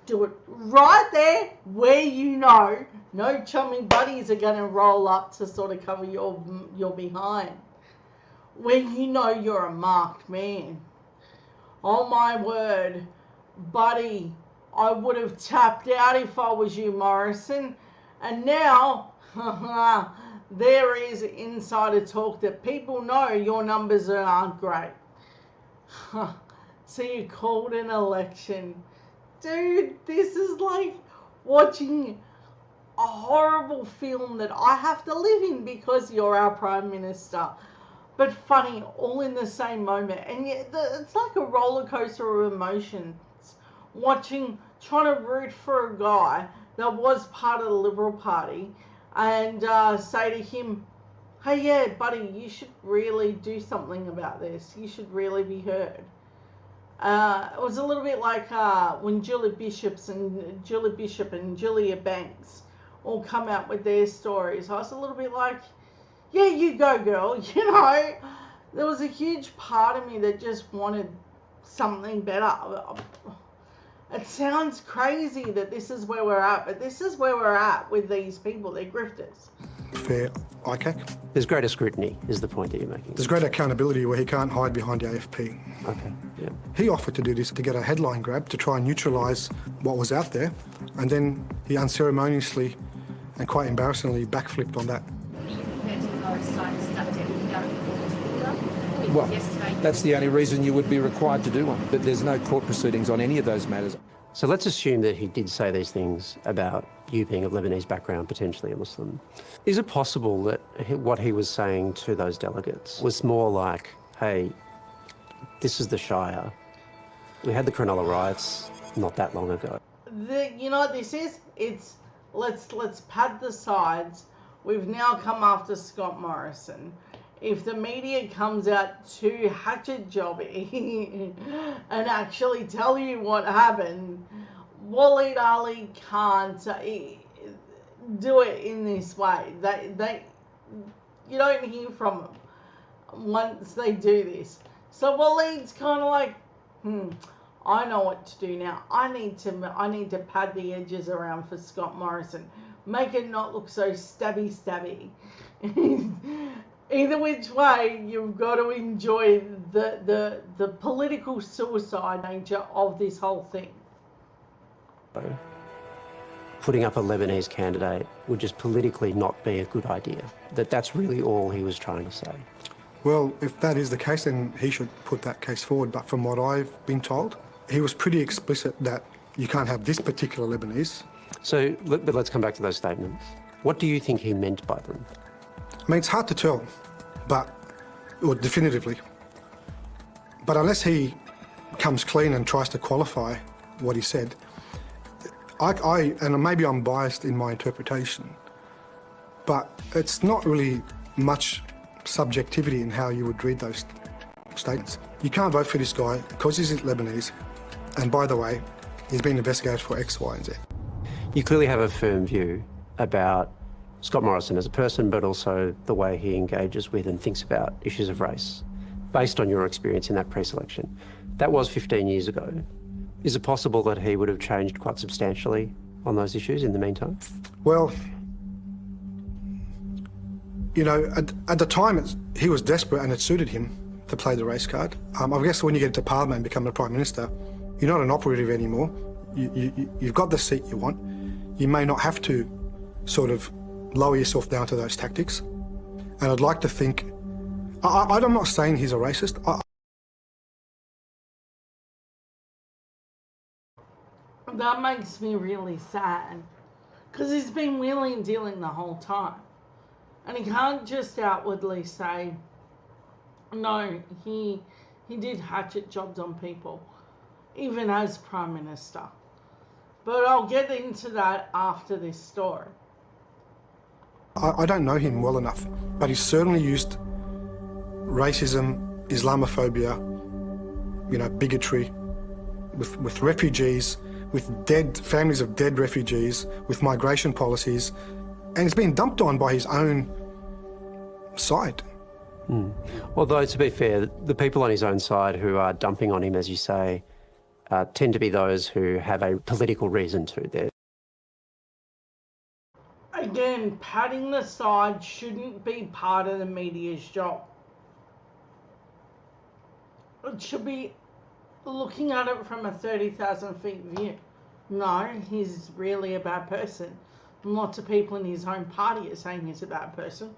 Do it right there where you know no chummy buddies are going to roll up to sort of cover your behind. Where you know you're a marked man. Oh my word, buddy, I would have tapped out if I was you, Morrison. And now, there is insider talk that people know your numbers aren't great. So you called an election. Dude, this is like watching a horrible film that I have to live in because you're our Prime Minister. But funny, all in the same moment. And yet, it's like a roller coaster of emotions. Trying to root for a guy that was part of the Liberal Party and say to him, hey, yeah, buddy, you should really do something about this. You should really be heard. It was a little bit like when Julia Bishop and Julia Banks all come out with their stories. I was a little bit like, yeah, you go, girl. You know, there was a huge part of me that just wanted something better. It sounds crazy that this is where we're at, but this is where we're at with these people. They're grifters. Fair ICAC. There's greater scrutiny, is the point that you're making. There's greater accountability where he can't hide behind the AFP. Okay, yeah. He offered to do this to get a headline grab to try and neutralise what was out there, and then he unceremoniously and quite embarrassingly backflipped on that. Well, that's the only reason you would be required to do one. But there's no court proceedings on any of those matters. So let's assume that he did say these things about you being of Lebanese background, potentially a Muslim. Is it possible that what he was saying to those delegates was more like, hey, this is the Shire. We had the Cronulla riots not that long ago. You know what this is? It's let's pad the sides. We've now come after Scott Morrison. If the media comes out to hatchet jobby and actually tell you what happened, Waleed Ali can't do it in this way. You don't hear from them once they do this. So Waleed's kind of like, I know what to do now. I need to pad the edges around for Scott Morrison, make it not look so stabby. Either which way, you've got to enjoy the political suicide nature of this whole thing. Putting up a Lebanese candidate would just politically not be a good idea. That's really all he was trying to say. Well, if that is the case, then he should put that case forward. But from what I've been told, he was pretty explicit that you can't have this particular Lebanese. So, but let's come back to those statements. What do you think he meant by them? I mean, it's hard to tell, or definitively. But unless he comes clean and tries to qualify what he said, and maybe I'm biased in my interpretation, but it's not really much subjectivity in how you would read those statements. You can't vote for this guy because he's Lebanese, and by the way, he's been investigated for X, Y, and Z. You clearly have a firm view about Scott Morrison as a person, but also the way he engages with and thinks about issues of race, based on your experience in that pre-selection. That was 15 years ago. Is it possible that he would have changed quite substantially on those issues in the meantime? Well, you know, at the time, he was desperate and it suited him to play the race card. I guess when you get into Parliament and become the Prime Minister, you're not an operative anymore. You've got the seat you want. You may not have to sort of lower yourself down to those tactics. And I'd like to think, I'm not saying he's a racist. That makes me really sad, because he's been wheeling and dealing the whole time. And he can't just outwardly say, no, he did hatchet jobs on people, even as Prime Minister. But I'll get into that after this story. I don't know him well enough, but he's certainly used racism, Islamophobia, you know, bigotry, with refugees, with families of dead refugees, with migration policies, and it's been dumped on by his own side. Although, to be fair, the people on his own side who are dumping on him, as you say, tend to be those who have a political reason to. Again, patting the side shouldn't be part of the media's job. It should be looking at it from a 30,000 feet view. No, he's really a bad person. Lots of people in his own party are saying he's a bad person.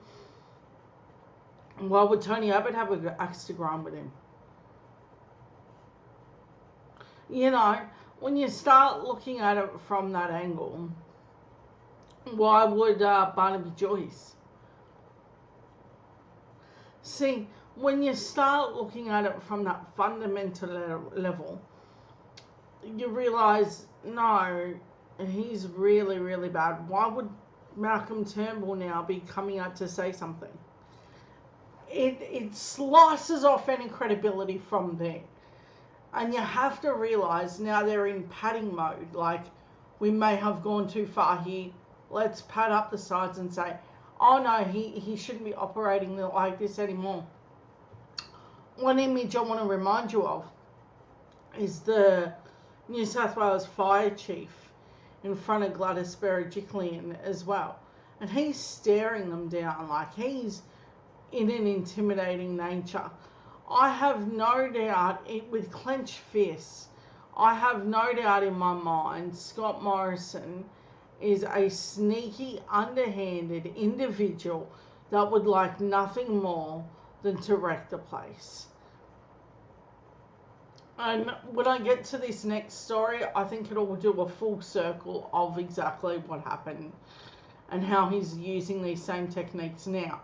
Why would Tony Abbott have an axe to grind with him? You know, when you start looking at it from that angle, why would Barnaby Joyce? See, when you start looking at it from that fundamental level, you realise, no, he's really, really bad. Why would Malcolm Turnbull now be coming out to say something? It slices off any credibility from there. And you have to realise now they're in padding mode. Like, we may have gone too far here. Let's pad up the sides and say, oh no, he shouldn't be operating like this anymore. One image I want to remind you of is the New South Wales Fire Chief in front of Gladys Berejiklian as well. And he's staring them down like he's in an intimidating nature. I have no doubt, with clenched fists, I have no doubt in my mind Scott Morrison is a sneaky, underhanded individual that would like nothing more than to wreck the place. And when I get to this next story, I think it'll do a full circle of exactly what happened and how he's using these same techniques now.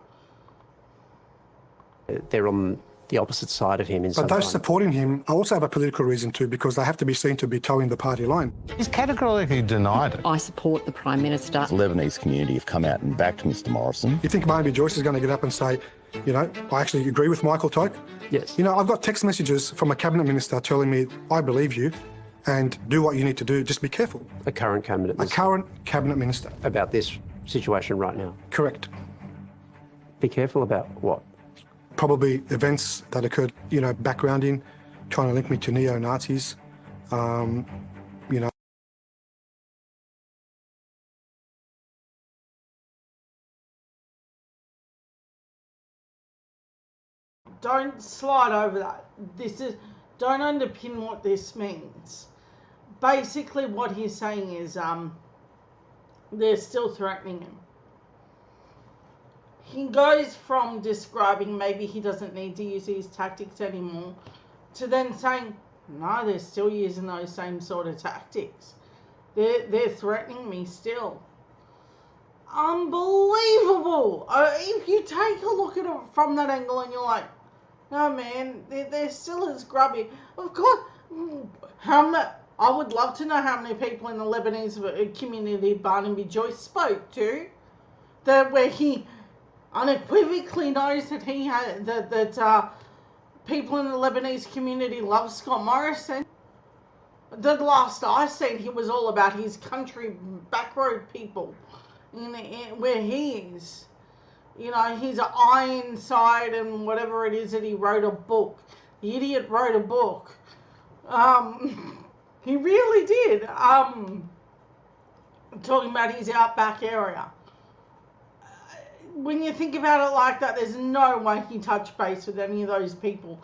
They're on the opposite side of him in some But those time. supporting him also have a political reason too, because they have to be seen to be towing the party line. He's categorically denied it. I support the Prime Minister. The Lebanese community have come out and backed Mr Morrison. You think Barnaby Joyce is going to get up and say, you know, I actually agree with Michael Toke? Yes. You know, I've got text messages from a cabinet minister telling me, I believe you, and do what you need to do, just be careful. A current cabinet minister. A current cabinet minister. About this situation right now. Correct. Be careful about what? Probably events that occurred, you know, backgrounding, trying to link me to neo-Nazis, you know. Don't slide over that. Don't underpin what this means. Basically what he's saying is they're still threatening him. He goes from describing maybe he doesn't need to use these tactics anymore to then saying, no, they're still using those same sort of tactics. They're threatening me still. Unbelievable. If you take a look at it from that angle and you're like, no man, they're still as grubby. Of course, I would love to know how many people in the Lebanese community Barnaby Joyce spoke to, where he unequivocally knows that he had that people in the Lebanese community love Scott Morrison. The last I seen, he was all about his country backroad people, where he is. You know, his eye inside and whatever it is that he wrote a book. The idiot wrote a book. He really did. Talking about his outback area. When you think about it like that, there's no way he touched base with any of those people.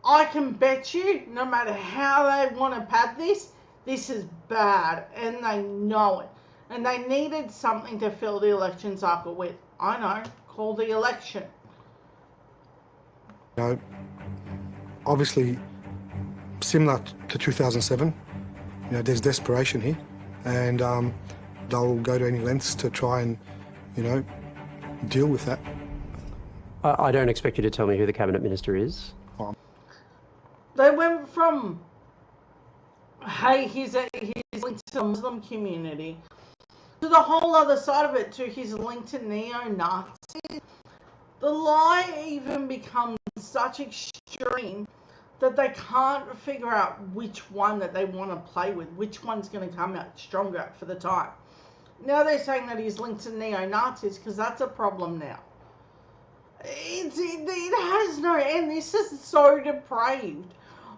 I can bet you, no matter how they want to pad this is bad, and they know it. And they needed something to fill the election cycle with. I know, call the election. You know, obviously, similar to 2007, you know, there's desperation here, and they'll go to any lengths to try and, you know, deal with that. I don't expect you to tell me who the cabinet minister is. They went from, hey, he's linked to the Muslim community, to the whole other side of it, to his link to neo-Nazis. The lie even becomes such extreme that they can't figure out which one that they want to play with, which one's going to come out stronger for the time. Now they're saying that he's linked to neo-Nazis because that's a problem now. It has no end. This is so depraved.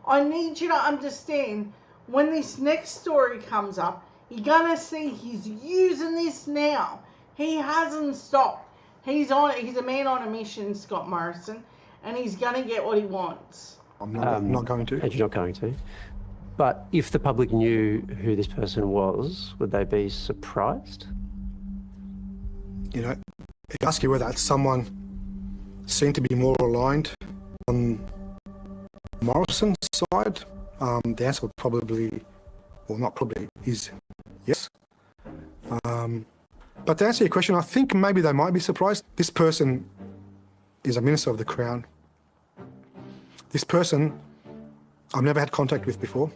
I need you to understand, when this next story comes up, you're going to see he's using this now. He hasn't stopped. He's a man on a mission, Scott Morrison, and he's going to get what he wants. I'm not going to. And you're not going to. But if the public knew who this person was, would they be surprised? You know, if I ask you whether it's someone seen to be more aligned on Morrison's side, the answer would probably, well, not probably, is yes. But to answer your question, I think maybe they might be surprised. This person is a Minister of the Crown. This person I've never had contact with before.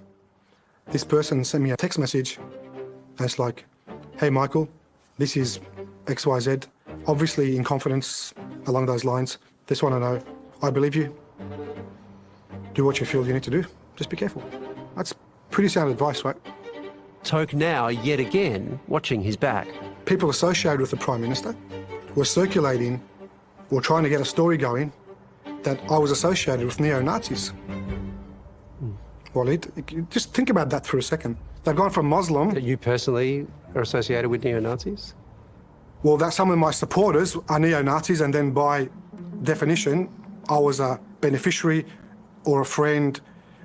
This person sent me a text message and it's like, hey Michael, this is XYZ, obviously in confidence along those lines. Just want to know, I believe you. Do what you feel you need to do. Just be careful. That's pretty sound advice, right? TOWKE now, yet again, watching his back. People associated with the Prime Minister were circulating or trying to get a story going that I was associated with neo-Nazis. Well, just think about that for a second. They've gone from Muslim... That you personally are associated with neo-Nazis? Well, that some of my supporters are neo-Nazis, and then by definition, I was a beneficiary or a friend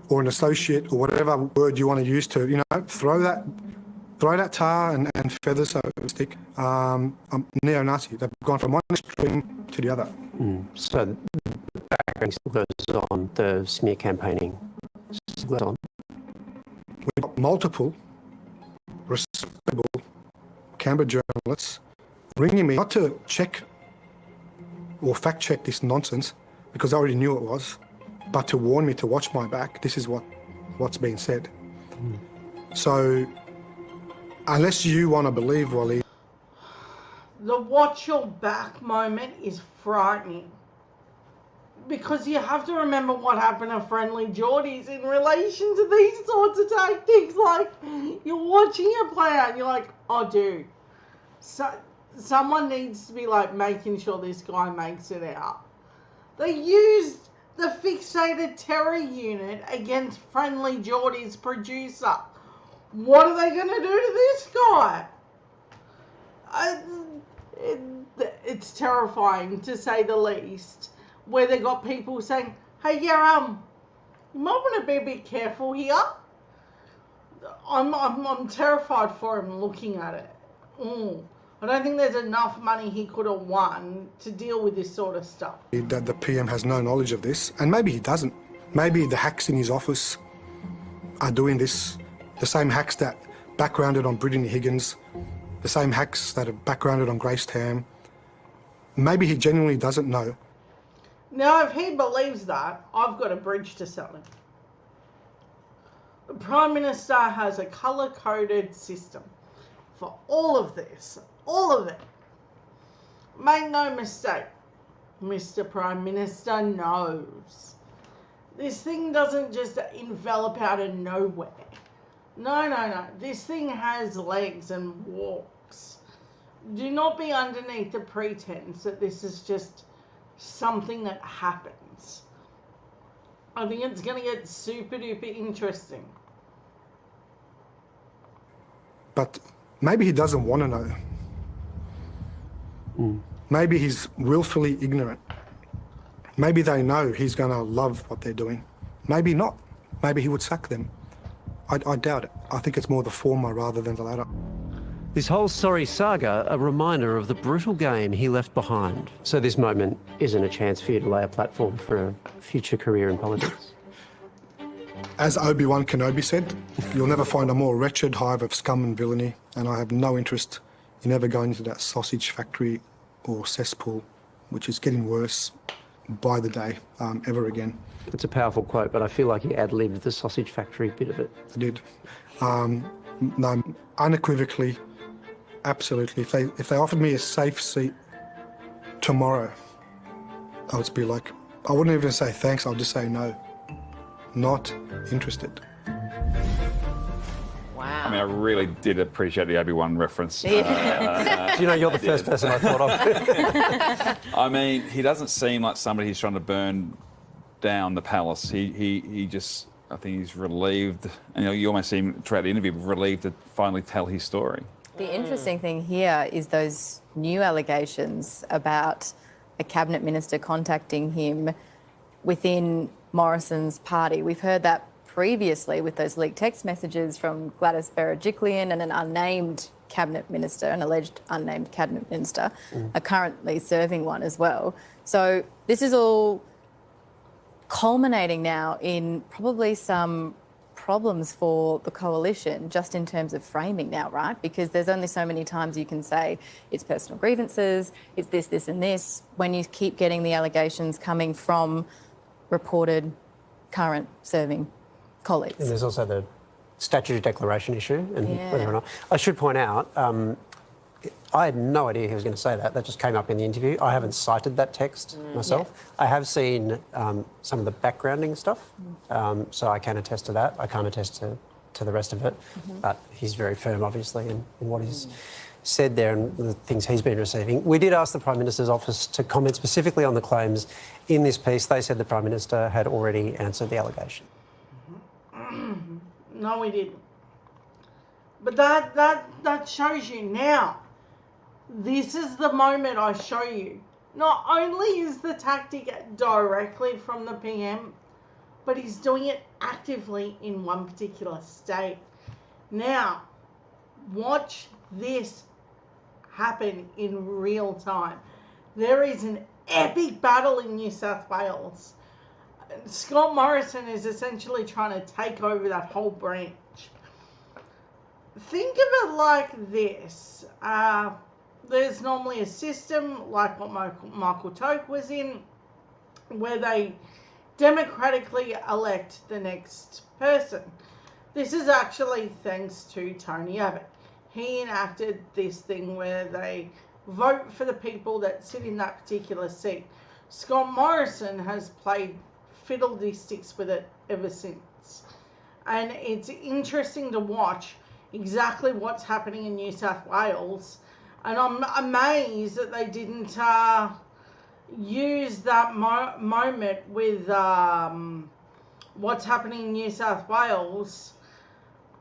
or an associate or whatever word you want to use to, you know, throw that tar and feathers, so to speak. I'm neo-Nazi. They've gone from one extreme to the other. So the background still goes on, the smear campaigning still goes on. We've got multiple respectable Canberra journalists ringing me, not to check or fact check this nonsense, because I already knew it was, but to warn me to watch my back. This is what's being said. So, unless you want to believe, Wally... The watch your back moment is frightening. Because you have to remember what happened to Friendly Geordies in relation to these sorts of tactics. Like, you're watching it play out and you're like, oh, dude. Someone needs to be, like, making sure this guy makes it out. They used the fixated terror unit against Friendly Geordie's producer. What are they going to do to this guy? It's terrifying, to say the least. Where they got people saying, hey, yeah, you might want to be a bit careful here. I'm terrified for him looking at it. I don't think there's enough money he could have won to deal with this sort of stuff. That the PM has no knowledge of this, and maybe he doesn't. Maybe the hacks in his office are doing this. The same hacks that backgrounded on Brittany Higgins, the same hacks that have backgrounded on Grace Tam. Maybe he genuinely doesn't know. Now, if he believes that, I've got a bridge to sell him. The Prime Minister has a colour-coded system for all of this. All of it. Make no mistake, Mr. Prime Minister knows. This thing doesn't just envelop out of nowhere. No. This thing has legs and walks. Do not be underneath the pretense that this is just something that happens. I think it's going to get super duper interesting. But maybe he doesn't want to know. Maybe he's willfully ignorant. Maybe they know he's going to love what they're doing. Maybe not. Maybe he would sack them. I doubt it. I think it's more the former rather than the latter. This whole sorry saga, a reminder of the brutal game he left behind. So this moment isn't a chance for you to lay a platform for a future career in politics? As Obi-Wan Kenobi said, you'll never find a more wretched hive of scum and villainy, and I have no interest in ever going into that sausage factory or cesspool, which is getting worse by the day, ever again. It's a powerful quote, but I feel like he ad-libbed the sausage factory bit of it. I did. No, unequivocally, absolutely. If they offered me a safe seat tomorrow, I would be like, I wouldn't even say thanks, I'll just say no. Not interested. Wow. I mean, I really did appreciate the Obi-Wan reference. Do you know, you're the first person I thought of. I mean, he doesn't seem like somebody who's trying to burn down the palace. He just, I think he's relieved, and you almost see him throughout the interview, relieved to finally tell his story. The interesting thing here is those new allegations about a cabinet minister contacting him within Morrison's party. We've heard that previously with those leaked text messages from Gladys Berejiklian and an unnamed cabinet minister, an alleged unnamed cabinet minister, a currently serving one as well. So this is all culminating now in probably some problems for the coalition just in terms of framing now, right? Because there's only so many times you can say it's personal grievances, it's this, this and this, when you keep getting the allegations coming from reported current serving colleagues. And there's also the statutory declaration issue and whether or not... I should point out, I had no idea he was going to say that. That just came up in the interview. I haven't cited that text myself. I have seen some of the backgrounding stuff, so I can attest to that. I can't attest to the rest of it, but he's very firm, obviously, in what he's said there and the things he's been receiving. We did ask the Prime Minister's office to comment specifically on the claims in this piece. They said the Prime Minister had already answered the allegation. No, we didn't. But that shows you now. This is the moment I show you. Not only is the tactic directly from the PM, but he's doing it actively in one particular state. Now, watch this happen in real time. There is an epic battle in New South Wales. Scott Morrison is essentially trying to take over that whole branch. Think of it like this. There's normally a system like what Michael TOWKE was in, where they democratically elect the next person. This is actually thanks to Tony Abbott. He enacted this thing where they vote for the people that sit in that particular seat. Scott Morrison has played fiddlesticks with it ever since. And it's interesting to watch exactly what's happening in New South Wales. And I'm amazed that they didn't use that moment with what's happening in New South Wales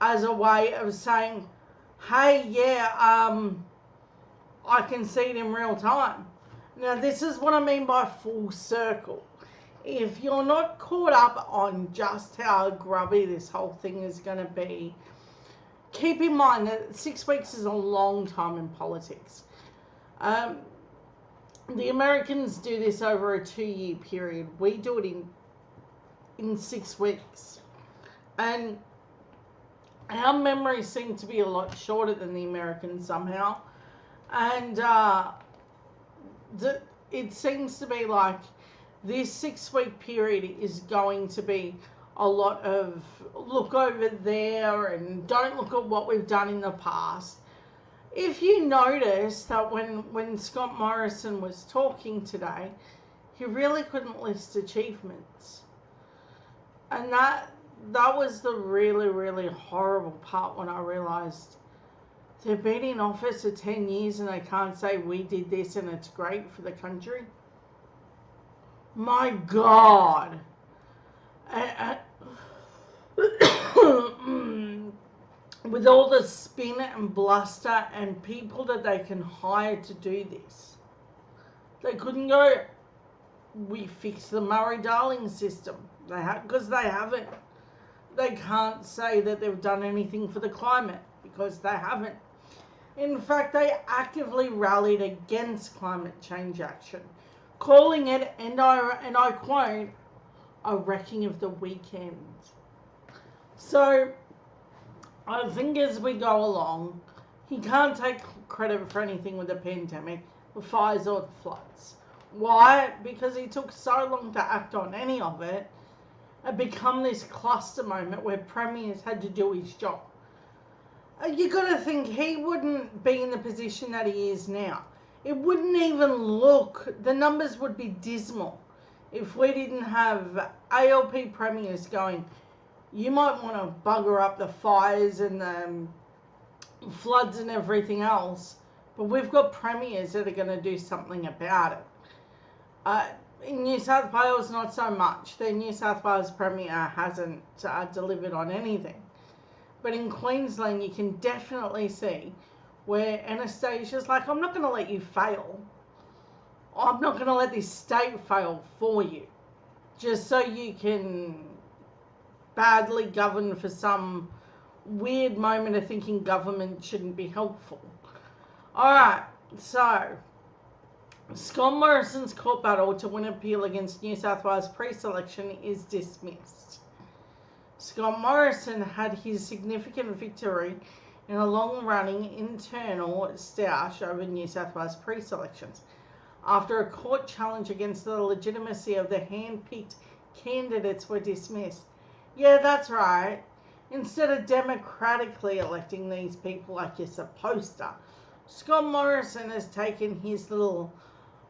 as a way of saying, hey, yeah, I can see it in real time. Now, this is what I mean by full circle. If you're not caught up on just how grubby this whole thing is going to be, keep in mind that 6 weeks is a long time in politics. The Americans do this over a 2-year period. We do it in 6 weeks. And our memories seem to be a lot shorter than the Americans somehow. And it seems to be like this 6-week period is going to be a lot of look over there and don't look at what we've done in the past. If you notice that when Scott Morrison was talking today, he really couldn't list achievements. And that was the really, really horrible part when I realised they've been in office for 10 years and they can't say we did this and it's great for the country. My God. With all the spin and bluster and people that they can hire to do this, they couldn't go, we fixed the Murray-Darling system. Because they haven't. They can't say that they've done anything for the climate because they haven't. In fact, they actively rallied against climate change action, calling it, and I quote, a wrecking of the weekend. So, I think as we go along, he can't take credit for anything with the pandemic, the fires or the floods. Why? Because he took so long to act on any of it. It become this cluster moment where premiers had to do his job. You got to think he wouldn't be in the position that he is now. It wouldn't even look, the numbers would be dismal if we didn't have ALP premiers going, you might want to bugger up the fires and the floods and everything else, but we've got premiers that are going to do something about it. In New South Wales, not so much. The New South Wales Premier hasn't delivered on anything. But in Queensland, you can definitely see where Anastasia's like, I'm not going to let you fail. I'm not going to let this state fail for you. Just so you can badly govern for some weird moment of thinking government shouldn't be helpful. Alright, so Scott Morrison's court battle to win appeal against New South Wales pre-selection is dismissed. Scott Morrison had his significant victory in a long-running internal stoush over New South Wales pre-selections after a court challenge against the legitimacy of the hand-picked candidates were dismissed. Yeah, that's right. Instead of democratically electing these people like you're supposed to, Scott Morrison has taken his little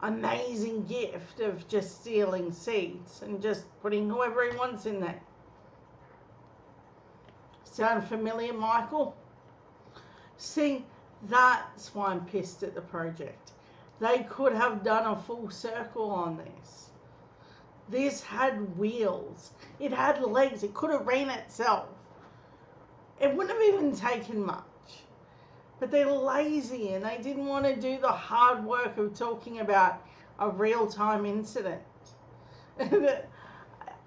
amazing gift of just stealing seats and just putting whoever he wants in there. Sound familiar, Michael? See, that's why I'm pissed at the project. They could have done a full circle on this. This had wheels. It had legs. It could have ran itself. It wouldn't have even taken much. But they're lazy and they didn't want to do the hard work of talking about a real-time incident.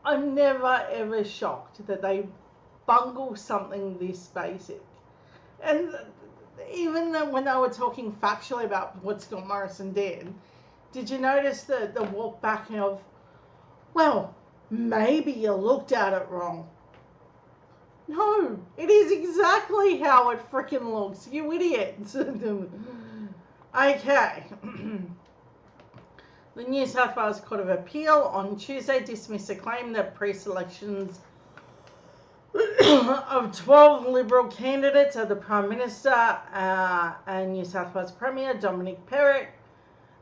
I'm never ever shocked that they bungle something this basic. And even when they were talking factually about what Scott Morrison did you notice the walk back of, well, maybe you looked at it wrong. No, it is exactly how it frickin' looks, you idiots. Okay. The New South Wales Court of Appeal on Tuesday dismissed a claim that pre-selections of 12 Liberal candidates are the Prime Minister and New South Wales Premier Dominic Perrott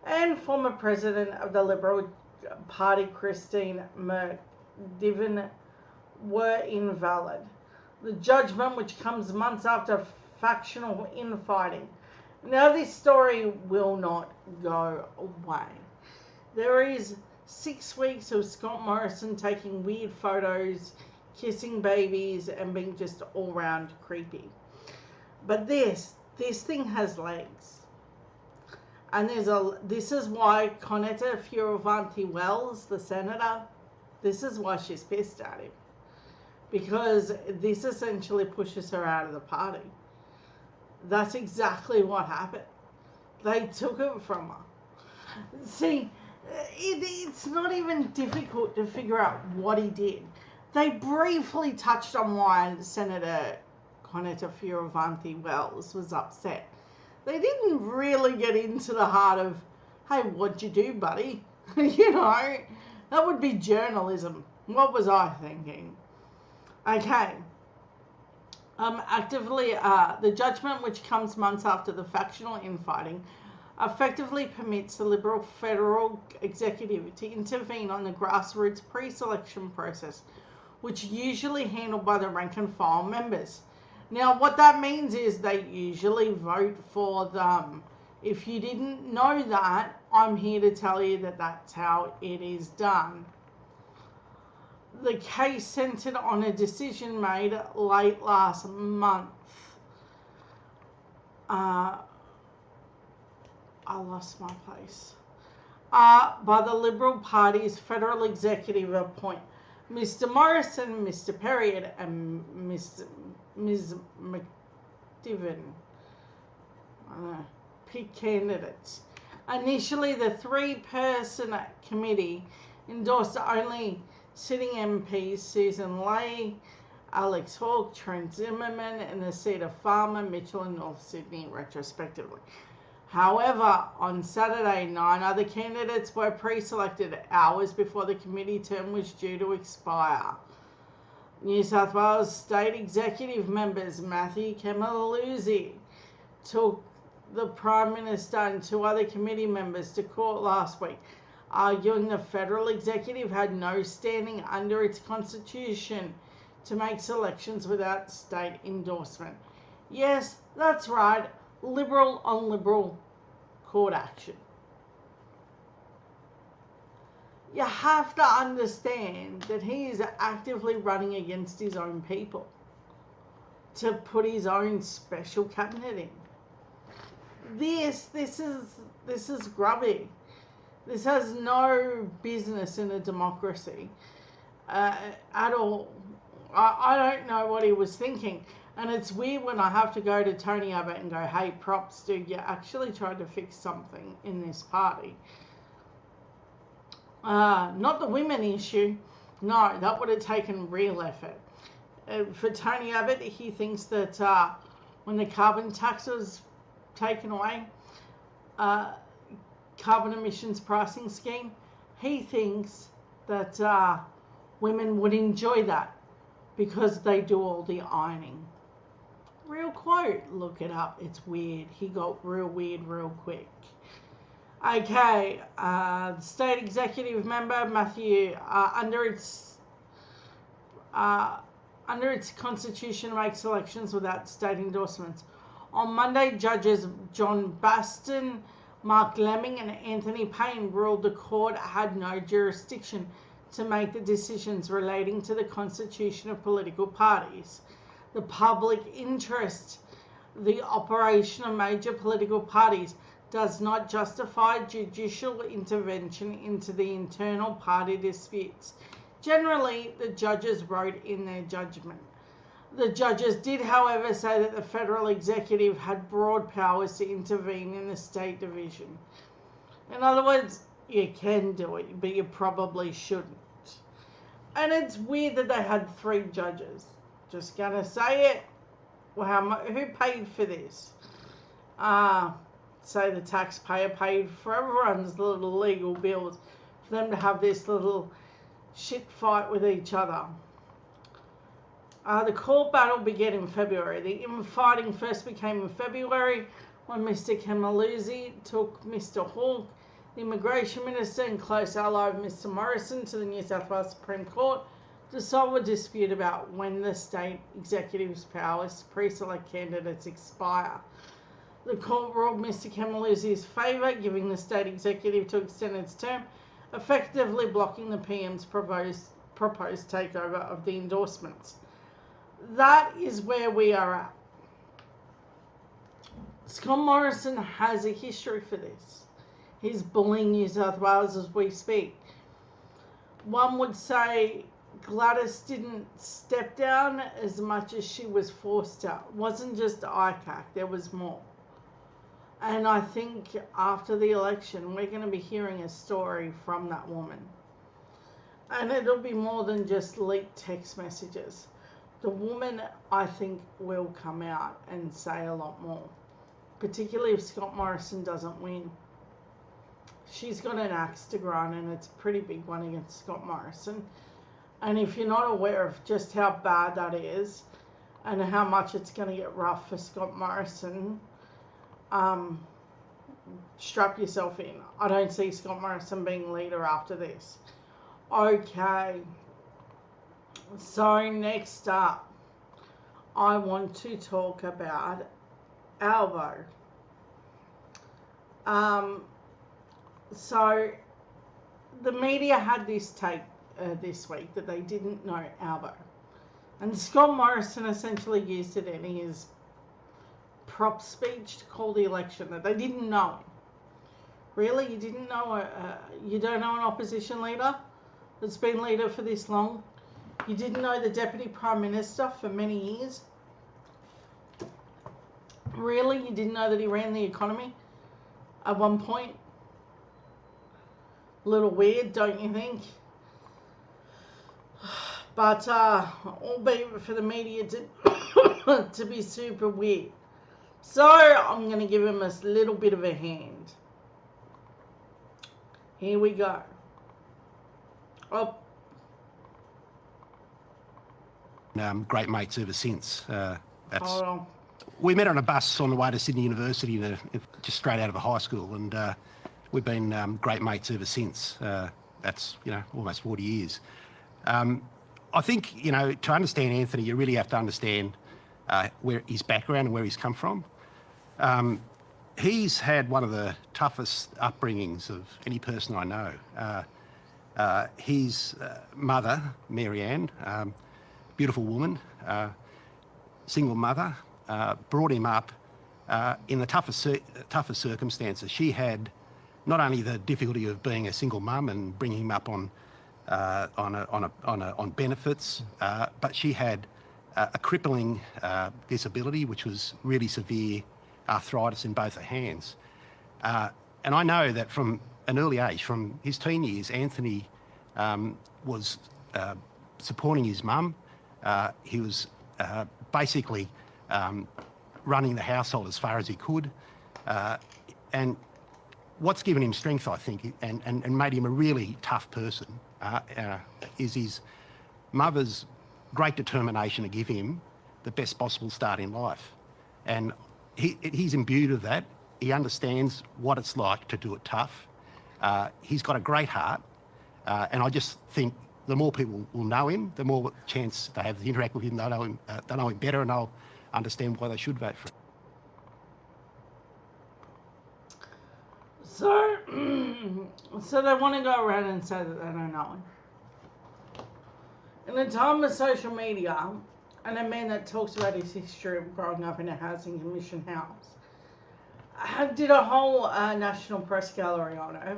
and former President of the Liberal Party Christine McDivitt were invalid. The judgment, which comes months after factional infighting. Now this story will not go away. There is 6 weeks of Scott Morrison taking weird photos, kissing babies and being just all round creepy. But this thing has legs. And this is why Conetta Fioravanti-Wells, the senator, this is why she's pissed at him. Because this essentially pushes her out of the party. That's exactly what happened. They took it from her. See, it's not even difficult to figure out what he did. They briefly touched on why Senator Conetta Fioravanti-Wells was upset. They didn't really get into the heart of, hey, what'd you do, buddy? You know, that would be journalism. What was I thinking? Okay. The judgment, which comes months after the factional infighting, effectively permits the Liberal federal executive to intervene on the grassroots pre-selection process, which is usually handled by the rank and file members. Now, what that means is they usually vote for them. If you didn't know that, I'm here to tell you that that's how it is done. The case centered on a decision made late last month. I lost my place. By the Liberal Party's federal executive appoint Mr. Morrison, Mr. Perrott, and Ms. McDivitt. Pick candidates. Initially, the 3-person committee endorsed only sitting MPs Susan Ley, Alex Hawke, Trent Zimmerman, and the seat of Farmer, Mitchell, and North Sydney, retrospectively. However, on Saturday, 9 other candidates were pre-selected hours before the committee term was due to expire. New South Wales State Executive members Matthew Camaluzzi took the Prime Minister and 2 other committee members to court last week, arguing the federal executive had no standing under its constitution to make selections without state endorsement. Yes, that's right, Liberal on Liberal court action. you have to understand that he is actively running against his own people to put his own special cabinet in. This is grubby. This has no business in a democracy at all. I don't know what he was thinking. And it's weird when I have to go to Tony Abbott and go, hey, props, dude, you actually tried to fix something in this party. Not the women issue. No, that would have taken real effort. For Tony Abbott, he thinks that when the carbon tax was taken away, carbon emissions pricing scheme, he thinks that women would enjoy that because they do all the ironing. Real quote, look it up, it's weird. He got real weird real quick. Okay, state executive member Matthew, under its constitution, makes elections without state endorsements. On Monday, judges John Baston, Mark Lemming and Anthony Payne ruled the court had no jurisdiction to make the decisions relating to the constitution of political parties, the public interest, the operation of major political parties does not justify judicial intervention into the internal party disputes. Generally, the judges wrote in their judgment. The judges did, however, say that the federal executive had broad powers to intervene in the state division. In other words, you can do it, but you probably shouldn't. And it's weird that they had 3 judges. Just gonna say it. Well, who paid for this? Say the taxpayer paid for everyone's little legal bills for them to have this little shit fight with each other. The court battle began in February. The infighting first became in February when Mr. Kemaluzi took Mr. Hawke, the immigration minister and close ally of Mr. Morrison, to the New South Wales Supreme Court to solve a dispute about when the state executive's powers to pre-select candidates expire. The court ruled Mr. Kemaluzi's favour, giving the state executive to extend its term, effectively blocking the PM's proposed takeover of the endorsements. That is where we are at. Scott Morrison has a history for this. He's bullying New South Wales as we speak. One would say Gladys didn't step down as much as she was forced out. It wasn't just ICAC, there was more. And I think after the election, we're going to be hearing a story from that woman. And it'll be more than just leaked text messages. The woman, I think, will come out and say a lot more. Particularly if Scott Morrison doesn't win. She's got an axe to grind, and it's a pretty big one against Scott Morrison. And if you're not aware of just how bad that is, and how much it's going to get rough for Scott Morrison, strap yourself in. I don't see Scott Morrison being leader after this. Okay. So next up, I want to talk about Albo. So the media had this take this week that they didn't know Albo. And Scott Morrison essentially used it in his prop speech to call the election that they didn't know him. Really? You didn't know, you don't know an opposition leader that's been leader for this long? You didn't know the Deputy Prime Minister for many years? Really? You didn't know that he ran the economy at one point? A little weird, don't you think? But, albeit for the media to be super weird. So, I'm going to give him a little bit of a hand. Here we go. Oh. Great mates ever since. We met on a bus on the way to Sydney University, just straight out of a high school, and we've been great mates ever since. That's, almost 40 years. I think, to understand Anthony, you really have to understand where his background and where he's come from. He's had one of the toughest upbringings of any person I know. His mother, Marianne, beautiful woman, single mother, brought him up in the toughest circumstances. She had not only the difficulty of being a single mum and bringing him up on benefits, but she had a crippling disability, which was really severe arthritis in both her hands. And I know that from an early age, from his teen years, Anthony was supporting his mum. He was basically running the household as far as he could. And what's given him strength, I think, and made him a really tough person is his mother's great determination to give him the best possible start in life. And he's imbued of that. He understands what it's like to do it tough. He's got a great heart. And I just think the more people will know him, the more chance they have to interact with him, they'll know him better, and they'll understand why they should vote for him. So they want to go around and say that they don't know him. In a time of social media, and a man that talks about his history of growing up in a housing commission house, did a whole national press gallery on it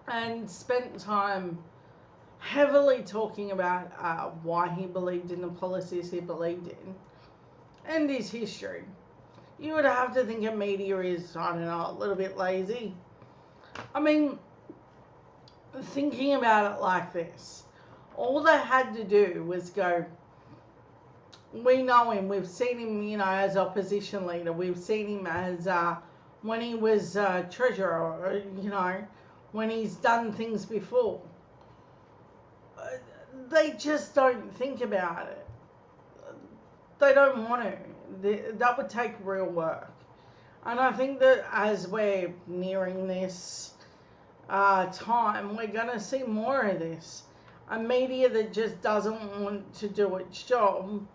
and spent time heavily talking about why he believed in the policies he believed in and his history. You would have to think a media is, I don't know, a little bit lazy. I mean, thinking about it like this, all they had to do was go, we know him, we've seen him, you know, as opposition leader, we've seen him as when he was treasurer, or, you know, when he's done things before. They just don't think about it. They don't want to. That would take real work. And I think that as we're nearing this time, we're going to see more of this. A media that just doesn't want to do its job.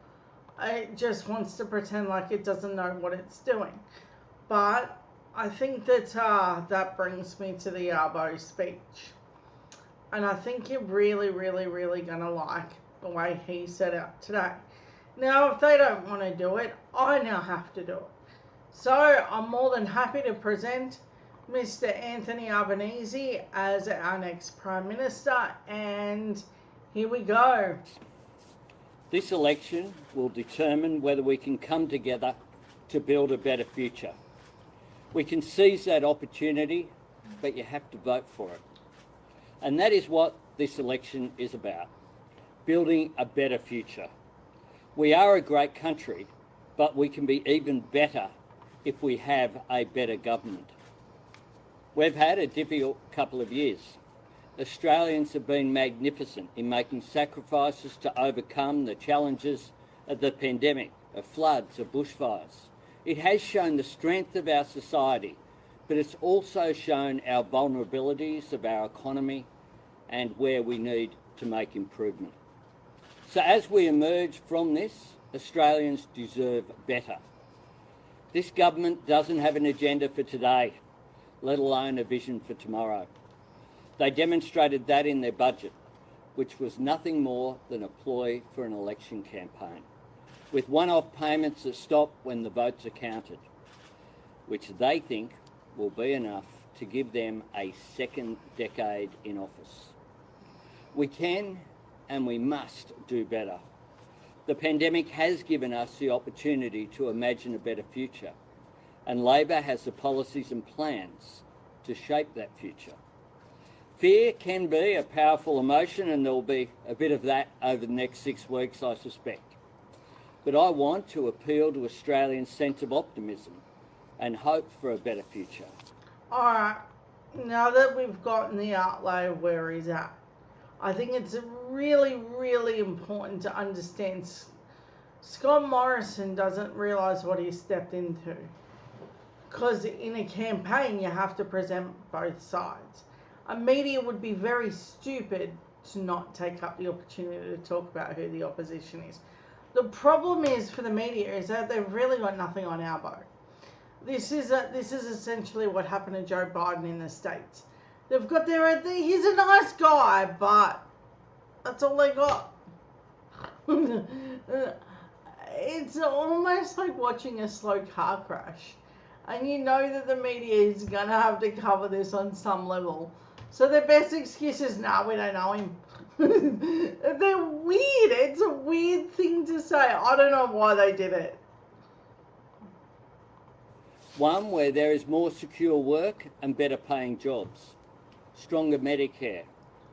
It just wants to pretend like it doesn't know what it's doing. But I think that that brings me to the Arbo speech. And I think you're really, really, really going to like the way he set out today. Now, if they don't want to do it, I now have to do it. So I'm more than happy to present Mr. Anthony Albanese as our next Prime Minister. And here we go. This election will determine whether we can come together to build a better future. We can seize that opportunity, but you have to vote for it. And that is what this election is about, building a better future. We are a great country, but we can be even better if we have a better government. We've had a difficult couple of years. Australians have been magnificent in making sacrifices to overcome the challenges of the pandemic, of floods, of bushfires. It has shown the strength of our society, but it's also shown our vulnerabilities of our economy and where we need to make improvement. So as we emerge from this, Australians deserve better. This government doesn't have an agenda for today, let alone a vision for tomorrow. They demonstrated that in their budget, which was nothing more than a ploy for an election campaign, with one-off payments that stop when the votes are counted, which they think will be enough to give them a second decade in office. We can and we must do better. The pandemic has given us the opportunity to imagine a better future, and Labor has the policies and plans to shape that future. Fear can be a powerful emotion, and there will be a bit of that over the next 6 weeks, I suspect. But I want to appeal to Australians' sense of optimism and hope for a better future. All right, now that we've gotten the outlay of where he's at, I think it's really, really important to understand Scott Morrison doesn't realise what he stepped into. Because in a campaign, you have to present both sides. A media would be very stupid to not take up the opportunity to talk about who the opposition is. The problem is for the media is that they've really got nothing on Albo. This is essentially what happened to Joe Biden in the States. They've got he's a nice guy, but that's all they got. It's almost like watching a slow car crash. And you know that the media is going to have to cover this on some level. So their best excuse is, nah, we don't know him. They're weird. It's a weird thing to say. I don't know why they did it. One where there is more secure work and better paying jobs. Stronger Medicare,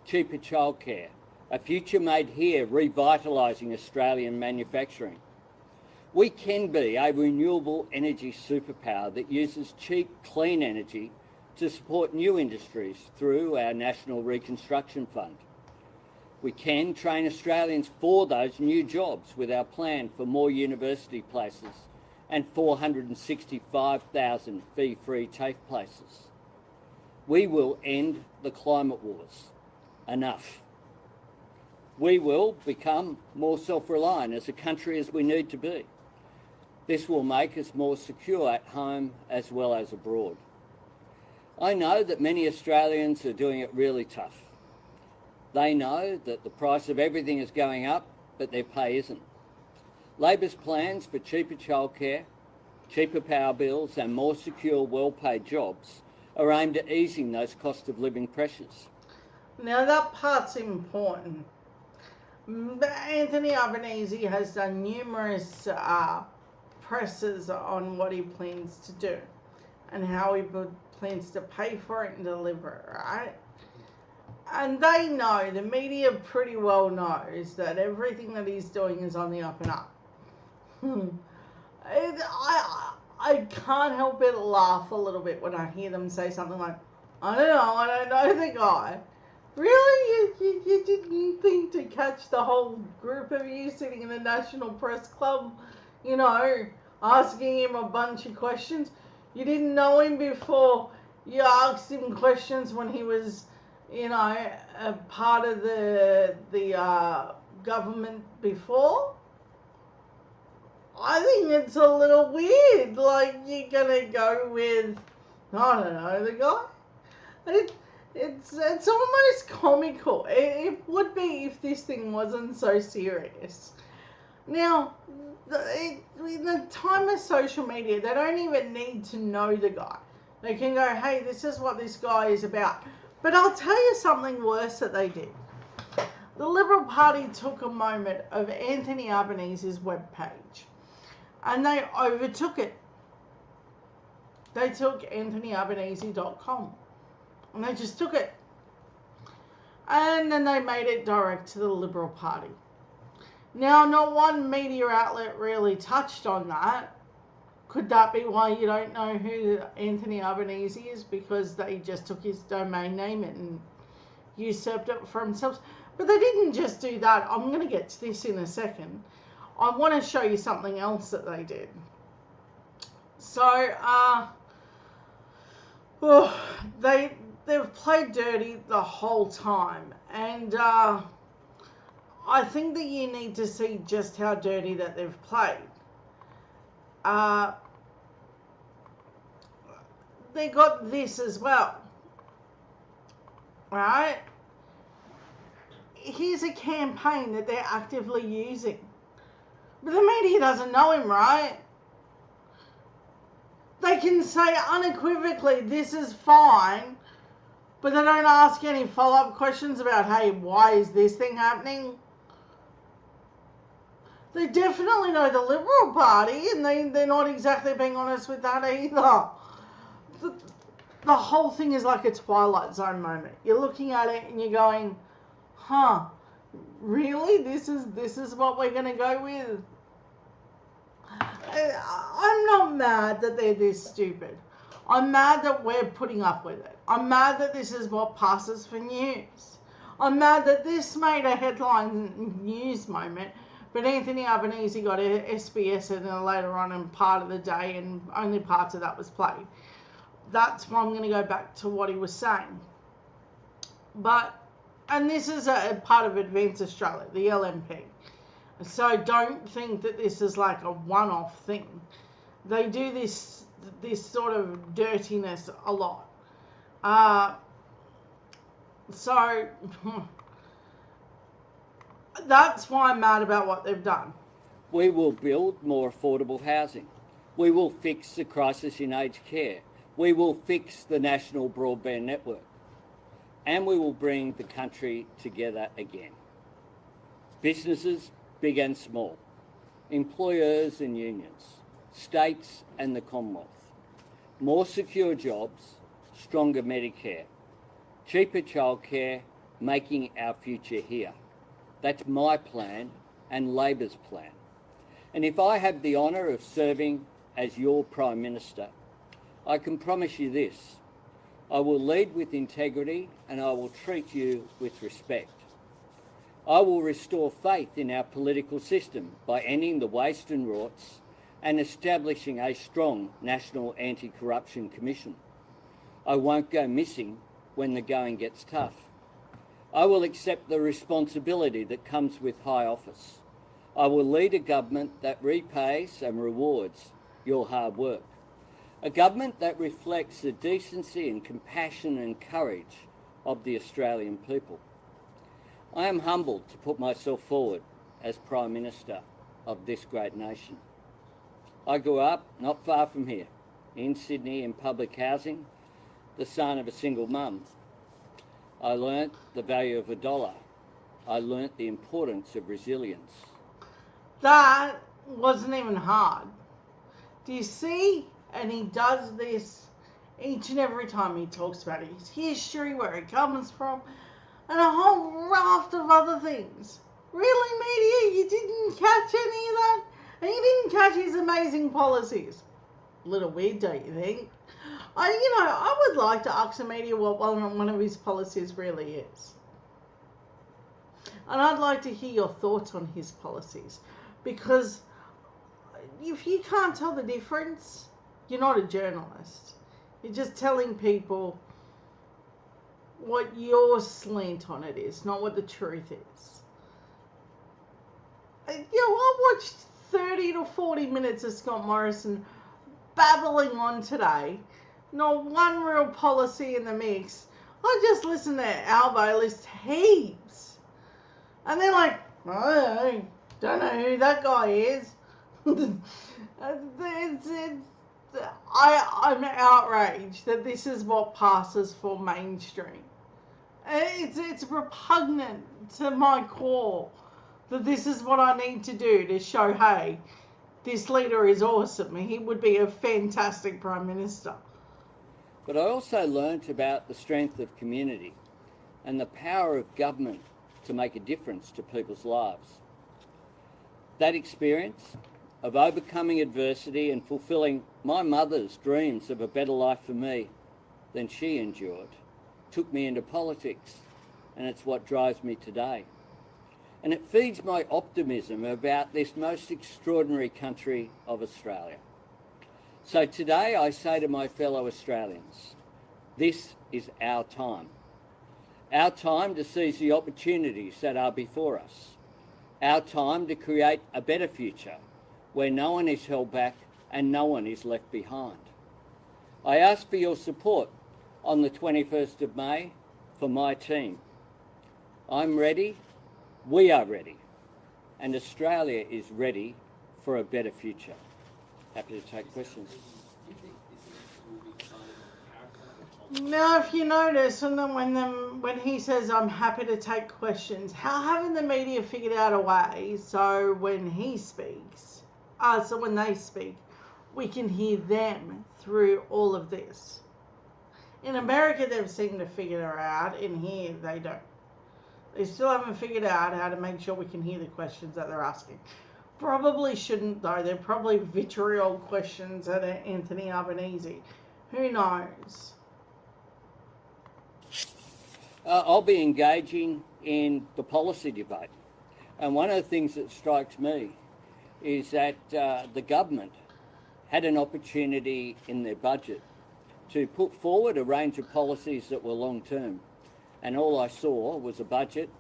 cheaper childcare, a future made here revitalising Australian manufacturing. We can be a renewable energy superpower that uses cheap, clean energy to support new industries through our National Reconstruction Fund. We can train Australians for those new jobs with our plan for more university places and 465,000 fee-free TAFE places. We will end the climate wars. Enough. We will become more self-reliant as a country as we need to be. This will make us more secure at home as well as abroad. I know that many Australians are doing it really tough. They know that the price of everything is going up, but their pay isn't. Labor's plans for cheaper childcare, cheaper power bills and more secure, well-paid jobs are aimed at easing those cost of living pressures. Now that part's important. Anthony Albanese has done numerous presses on what he plans to do and how he plans to pay for it and deliver it, right? And they know, the media pretty well knows that everything that he's doing is on the up and up. I can't help but laugh a little bit when I hear them say something like, I don't know the guy. Really? You didn't think to catch the whole group of you sitting in the National Press Club, you know, asking him a bunch of questions? You didn't know him before you asked him questions when he was, you know, a part of the government before? I think it's a little weird. Like, you're gonna go with, I don't know, the guy? It's almost comical. It would be if this thing wasn't so serious. Now, in the time of social media, they don't even need to know the guy. They can go, hey, this is what this guy is about. But I'll tell you something worse that they did. The Liberal Party took a moment of Anthony Albanese's webpage and they overtook it. They took anthonyalbanese.com and they just took it. And then they made it direct to the Liberal Party. Now, not one media outlet really touched on that. Could that be why you don't know who Anthony Albanese is? Because they just took his domain name and usurped it for themselves. But they didn't just do that. I'm going to get to this in a second. I want to show you something else that they did. So, they've played dirty the whole time. And I think that you need to see just how dirty that they've played. They got this as well, right? Here's a campaign that they're actively using, but the media doesn't know him, right? They can say unequivocally this is fine, but they don't ask any follow-up questions about, hey, why is this thing happening? They definitely know the Liberal Party, and they're not exactly being honest with that either. The whole thing is like a Twilight Zone moment. You're looking at it and you're going, huh, really? This is what we're going to go with? I'm not mad that they're this stupid. I'm mad that we're putting up with it. I'm mad that this is what passes for news. I'm mad that this made a headline news moment, but Anthony Albanese got a SBS and later on in part of the day, and only parts of that was played. That's why I'm going to go back to what he was saying. And this is a part of Advance Australia, the LNP. So don't think that this is like a one-off thing. They do this sort of dirtiness a lot. So, that's why I'm mad about what they've done. We will build more affordable housing. We will fix the crisis in aged care. We will fix the national broadband network. And we will bring the country together again. Businesses, big and small, employers and unions, states and the Commonwealth, more secure jobs, stronger Medicare, cheaper childcare, making our future here. That's my plan and Labor's plan. And if I have the honour of serving as your Prime Minister, I can promise you this: I will lead with integrity and I will treat you with respect. I will restore faith in our political system by ending the waste and rorts and establishing a strong National Anti-Corruption Commission. I won't go missing when the going gets tough. I will accept the responsibility that comes with high office. I will lead a government that repays and rewards your hard work. A government that reflects the decency and compassion and courage of the Australian people. I am humbled to put myself forward as Prime Minister of this great nation. I grew up not far from here, in Sydney, in public housing, the son of a single mum. I learnt the value of $1. I learnt the importance of resilience. That wasn't even hard. Do you see? And he does this each and every time he talks about his history, where he comes from, and a whole raft of other things. Really, media? You didn't catch any of that? And you didn't catch his amazing policies? A little weird, don't you think? I would like to ask the media what one of his policies really is. And I'd like to hear your thoughts on his policies. Because if you can't tell the difference, you're not a journalist. You're just telling people what your slant on it is, not what the truth is. I watched 30 to 40 minutes of Scott Morrison babbling on today. Not one real policy in the mix. I just listened to Albo list heaps. And they're like, I don't know who that guy is. I'm outraged that this is what passes for mainstream. It's repugnant to my core that this is what I need to do to show, hey, this leader is awesome. He would be a fantastic Prime Minister. But I also learnt about the strength of community and the power of government to make a difference to people's lives. That experience of overcoming adversity and fulfilling my mother's dreams of a better life for me than she endured took me into politics, and it's what drives me today. And it feeds my optimism about this most extraordinary country of Australia. So today I say to my fellow Australians, this is our time. Our time to seize the opportunities that are before us. Our time to create a better future where no one is held back and no one is left behind. I ask for your support on the 21st of May for my team. I'm ready, we are ready, and Australia is ready for a better future. Happy to take questions. Now, if you notice, and then when he says, I'm happy to take questions, how haven't the media figured out a way so when he speaks, so when they speak, we can hear them through all of this? In America, they've seemed to figure it out. In here, they don't. They still haven't figured out how to make sure we can hear the questions that they're asking. Probably shouldn't, though. They're probably vitriol questions at Anthony Albanese. Who knows? I'll be engaging in the policy debate. And one of the things that strikes me is that the government had an opportunity in their budget to put forward a range of policies that were long-term. And all I saw was a budget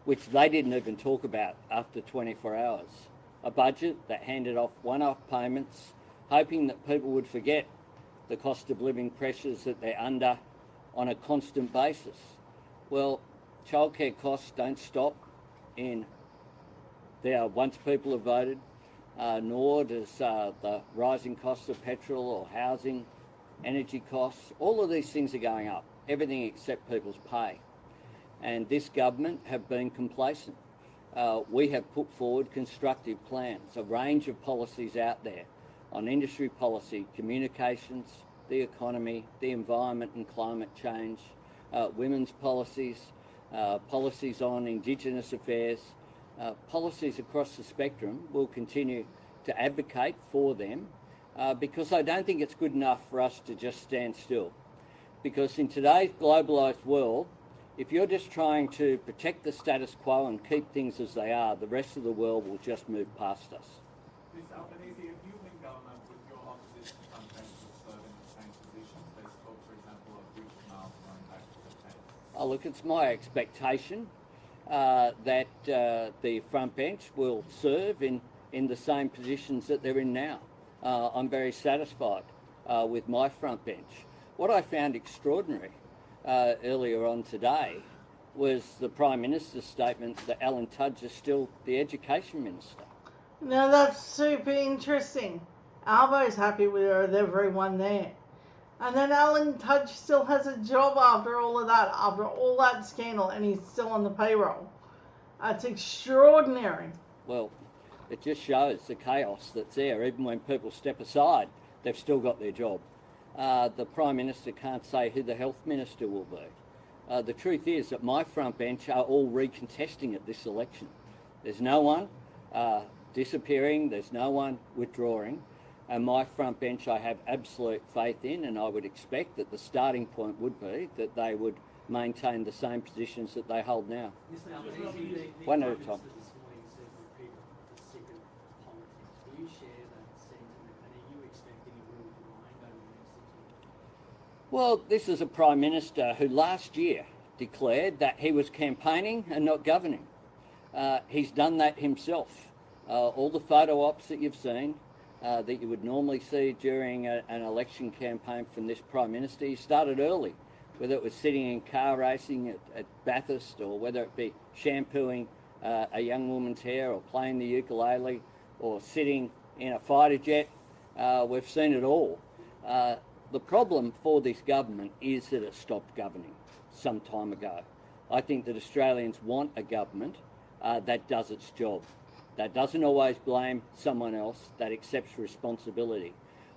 which they didn't even talk about after 24 hours. A budget that handed off one-off payments, hoping that people would forget the cost of living pressures that they're under on a constant basis. Well, childcare costs don't stop in there once people have voted, nor does the rising costs of petrol or housing, energy costs. All of these things are going up, everything except people's pay. And this government have been complacent. We have put forward constructive plans, a range of policies out there on industry policy, communications, the economy, the environment and climate change, women's policies, policies on Indigenous affairs, policies across the spectrum. We'll continue to advocate for them because I don't think it's good enough for us to just stand still. Because in today's globalised world, if you're just trying to protect the status quo and keep things as they are, the rest of the world will just move past us. Mr. Albanese, have you been government with your opposition campaigns to serve in the same positions? There's talk, for example, of Rick Miles going back to the States. Oh, look, it's my expectation that the front bench will serve in the same positions that they're in now. I'm very satisfied with my front bench. What I found extraordinary earlier on today was the Prime Minister's statement that Alan Tudge is still the Education Minister. Now that's super interesting. Albo's happy with everyone there. And then Alan Tudge still has a job after all of that, after all that scandal, and he's still on the payroll. That's extraordinary. Well, it just shows the chaos that's there. Even when people step aside, they've still got their job. The Prime Minister can't say who the Health Minister will be. The truth is that my front bench are all recontesting at this election. There's no one disappearing, there's no one withdrawing, and my front bench I have absolute faith in, and I would expect that the starting point would be that they would maintain the same positions that they hold now. One at a time. Well, this is a Prime Minister who last year declared that he was campaigning and not governing. He's done that himself. All the photo ops that you've seen, that you would normally see during an election campaign from this Prime Minister, he started early, whether it was sitting in car racing at Bathurst, or whether it be shampooing a young woman's hair, or playing the ukulele, or sitting in a fighter jet. We've seen it all. The problem for this government is that it stopped governing some time ago. I think that Australians want a government that does its job, that doesn't always blame someone else, that accepts responsibility.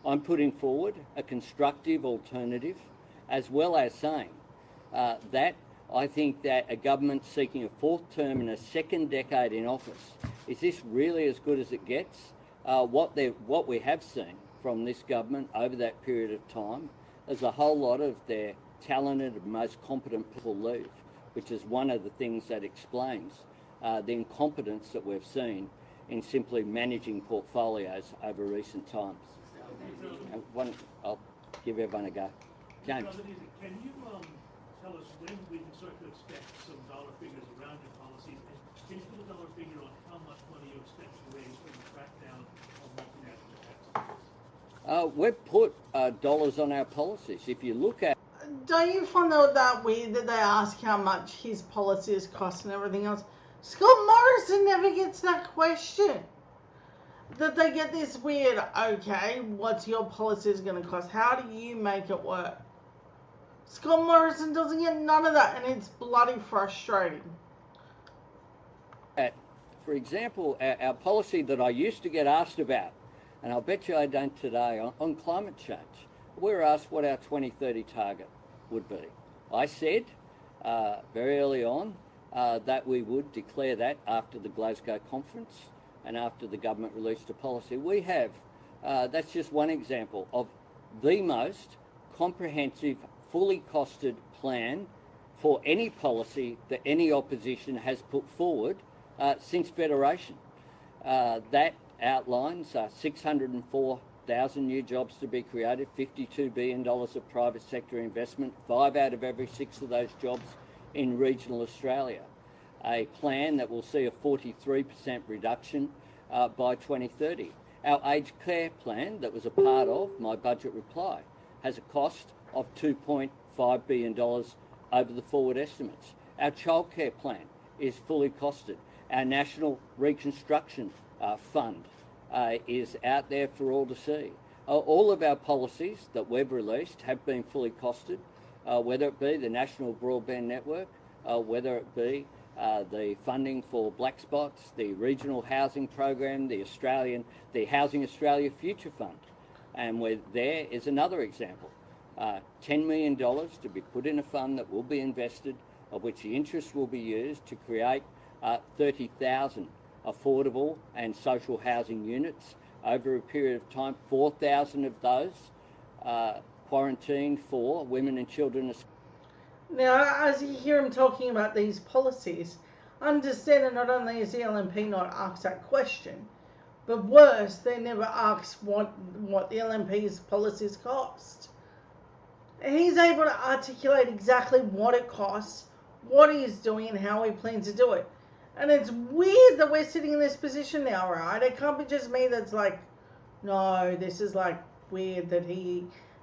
I'm putting forward a constructive alternative, as well as saying that I think that a government seeking a fourth term in a second decade in office, is this really as good as it gets? What we have seen from this government over that period of time is a whole lot of their talented and most competent people leave, which is one of the things that explains the incompetence that we've seen in simply managing portfolios over recent times. I'll give everyone a go. James. Can you tell us when we can start to expect some dollar figures around your policies? And can you put a dollar figure on how much money you expect to raise from the crackdown on multinational taxes? We've put dollars on our policies. If you look at... Don't you find that weird that they ask how much his policies cost and everything else? Scott Morrison never gets that question. That they get this weird, okay, what's your policies going to cost? How do you make it work? Scott Morrison doesn't get none of that, and it's bloody frustrating. For example, our policy that I used to get asked about, and I'll bet you I don't today, on climate change. We were asked what our 2030 target would be. I said very early on that we would declare that after the Glasgow conference and after the government released a policy. We have, that's just one example of the most comprehensive, fully costed plan for any policy that any opposition has put forward since Federation. That outlines 604,000 new jobs to be created, $52 billion of private sector investment, 5 out of every 6 of those jobs in regional Australia. A plan that will see a 43% reduction by 2030. Our aged care plan that was a part of my budget reply has a cost of $2.5 billion over the forward estimates. Our childcare plan is fully costed. Our National Reconstruction Fund is out there for all to see. All of our policies that we've released have been fully costed, whether it be the National Broadband Network, whether it be the funding for black spots, the regional housing program, the Housing Australia Future Fund. And there is another example. $10 million to be put in a fund that will be invested, of which the interest will be used to create 30,000 affordable and social housing units over a period of time, 4,000 of those quarantined for women and children. Now, as you hear him talking about these policies, understand that not only is the LNP not asked that question, but worse, they never asked what the LNP's policies cost. He's able to articulate exactly what it costs, what he's doing, and how he plans to do it. And it's weird that we're sitting in this position now, right? It can't be just me that's like, no, this is like weird that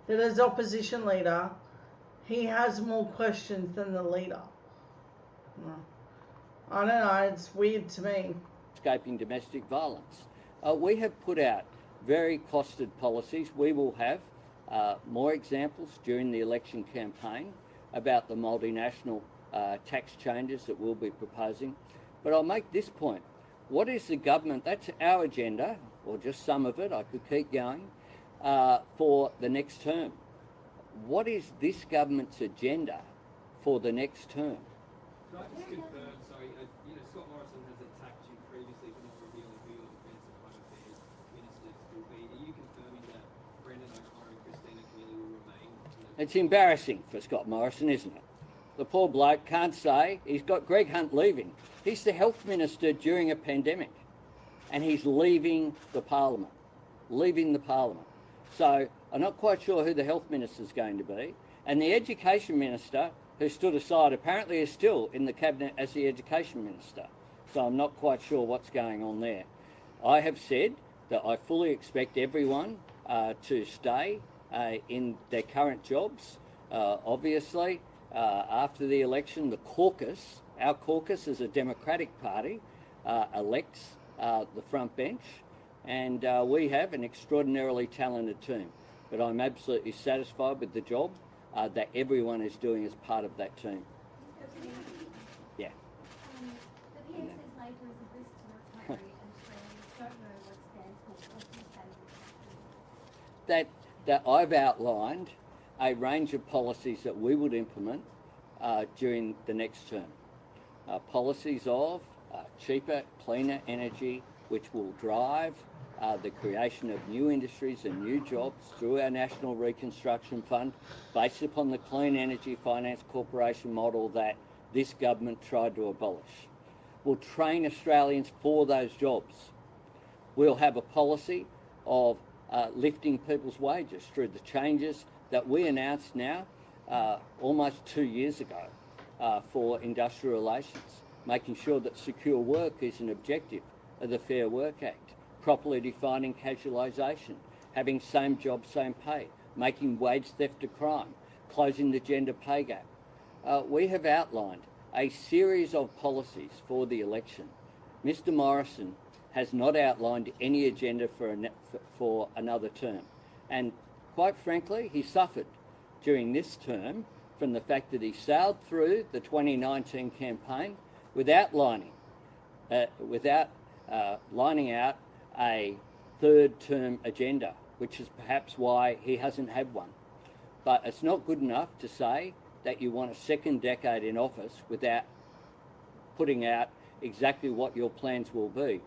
as opposition leader, he has more questions than the leader. I don't know, it's weird to me. Escaping domestic violence. We have put out very costed policies. We will have more examples during the election campaign about the multinational tax changes that we'll be proposing. But I'll make this point. What is the government, that's our agenda, or just some of it, I could keep going, for the next term. What is this government's agenda for the next term? Can I just confirm, sorry, Scott Morrison has attacked you previously for not revealing who your defence and home affairs ministers will be. Are you confirming that Brendan O'Connor and Christina Keneally will remain? It's embarrassing for Scott Morrison, isn't it? The poor bloke can't say. He's got Greg Hunt leaving. He's the health minister during a pandemic, and he's leaving the parliament. So I'm not quite sure who the health minister is going to be. And the education minister, who stood aside, apparently is still in the cabinet as the education minister. So I'm not quite sure what's going on there. I have said that I fully expect everyone to stay in their current jobs. Obviously, after the election, the caucus, our caucus as a Democratic Party, elects the front bench, and we have an extraordinarily talented team. But I'm absolutely satisfied with the job that everyone is doing as part of that team. Yeah. The PM says Labor is a risk to the country and Australians don't know what it stands for. What do you say to That I've outlined a range of policies that we would implement during the next term. Policies of cheaper, cleaner energy, which will drive the creation of new industries and new jobs through our National Reconstruction Fund, based upon the Clean Energy Finance Corporation model that this government tried to abolish. We'll train Australians for those jobs. We'll have a policy of lifting people's wages through the changes that we announced now almost 2 years ago for industrial relations, making sure that secure work is an objective of the Fair Work Act, properly defining casualisation, having same job, same pay, making wage theft a crime, closing the gender pay gap. We have outlined a series of policies for the election. Mr Morrison has not outlined any agenda for another term. And quite frankly, he suffered during this term from the fact that he sailed through the 2019 campaign without lining out a third term agenda, which is perhaps why he hasn't had one. But it's not good enough to say that you want a second decade in office without putting out exactly what your plans will be.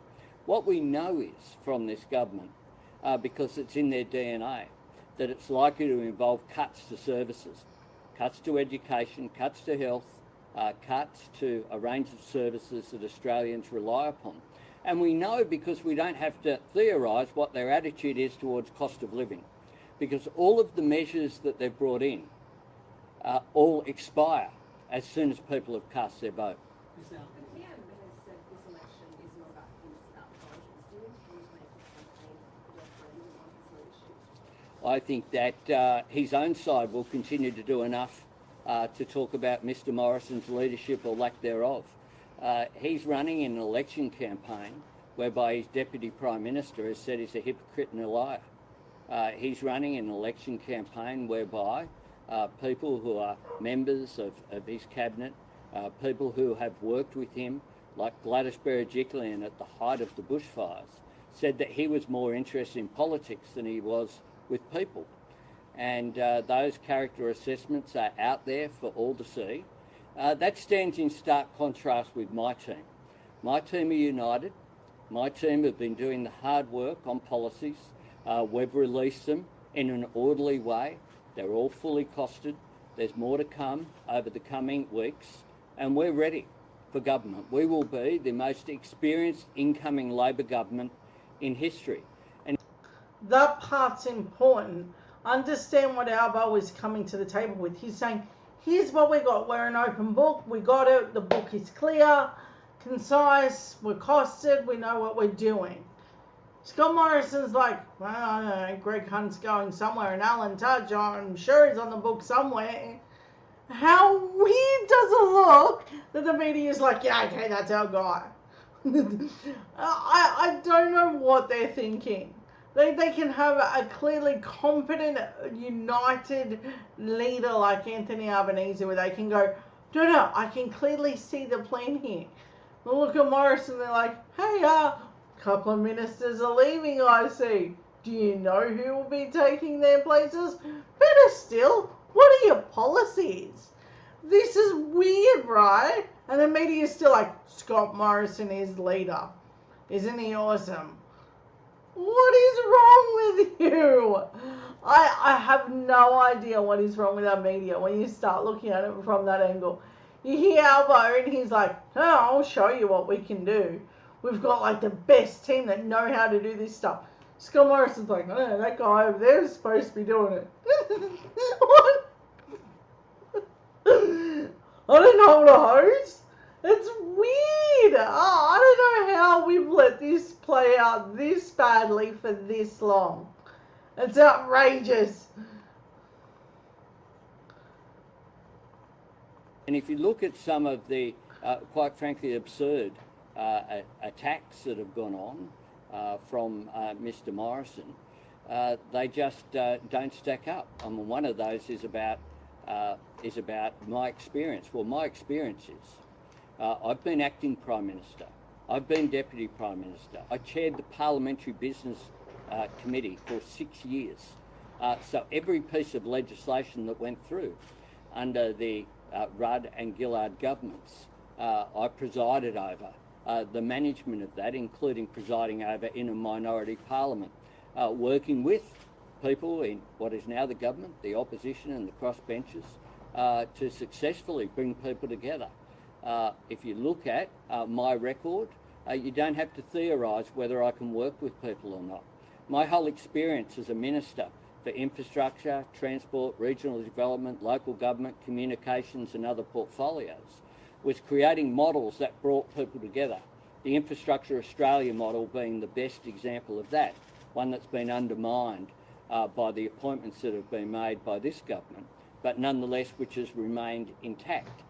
What we know is from this government, because it's in their DNA, that it's likely to involve cuts to services, cuts to education, cuts to health, cuts to a range of services that Australians rely upon. And we know because we don't have to theorise what their attitude is towards cost of living, because all of the measures that they've brought in all expire as soon as people have cast their vote. I think that his own side will continue to do enough to talk about Mr Morrison's leadership or lack thereof. He's running an election campaign whereby his Deputy Prime Minister has said he's a hypocrite and a liar. He's running an election campaign whereby people who are members of his cabinet, people who have worked with him, like Gladys Berejiklian at the height of the bushfires, said that he was more interested in politics than he was with people. And those character assessments are out there for all to see. That stands in stark contrast with my team. My team are united. My team have been doing the hard work on policies. We've released them in an orderly way. They're all fully costed. There's more to come over the coming weeks, and we're ready for government. We will be the most experienced incoming Labor government in history. And that part's important. Understand what Albo is coming to the table with. He's saying, here's what we got. We're an open book. We got it. The book is clear, concise. We're costed. We know what we're doing. Scott Morrison's like, well, I don't know, Greg Hunt's going somewhere, and Alan Tudge, I'm sure he's on the book somewhere. How weird does it look that the media is like, yeah, okay, that's our guy. I don't know what they're thinking. They can have a clearly competent, united leader like Anthony Albanese where they can go, no, I can clearly see the plan here. They look at Morrison, they're like, hey, couple of ministers are leaving, I see. Do you know who will be taking their places? Better still, what are your policies? This is weird, right? And the media is still like, Scott Morrison is leader. Isn't he awesome? What is wrong with you? I have no idea what is wrong with our media when you start looking at it from that angle. You hear Albo and he's like, no, I'll show you what we can do. We've got like the best team that know how to do this stuff. Scott Morrison's like, oh, that guy over there is supposed to be doing it. What? I don't hold a hose. It's weird. I don't know how we've let this play out this badly for this long. It's outrageous. And if you look at some of the, quite frankly, absurd attacks that have gone on from Mr Morrison, they just don't stack up. I mean, one of those is about my experience. Well, my experience is I've been acting Prime Minister. I've been Deputy Prime Minister. I chaired the Parliamentary Business Committee for 6 years. So every piece of legislation that went through under the Rudd and Gillard governments, I presided over. The management of that, including presiding over in a minority parliament, working with people in what is now the government, the opposition and the crossbenchers, to successfully bring people together. If you look at my record, you don't have to theorise whether I can work with people or not. My whole experience as a minister for infrastructure, transport, regional development, local government, communications and other portfolios was creating models that brought people together. The Infrastructure Australia model being the best example of that, one that's been undermined by the appointments that have been made by this government, but nonetheless which has remained intact,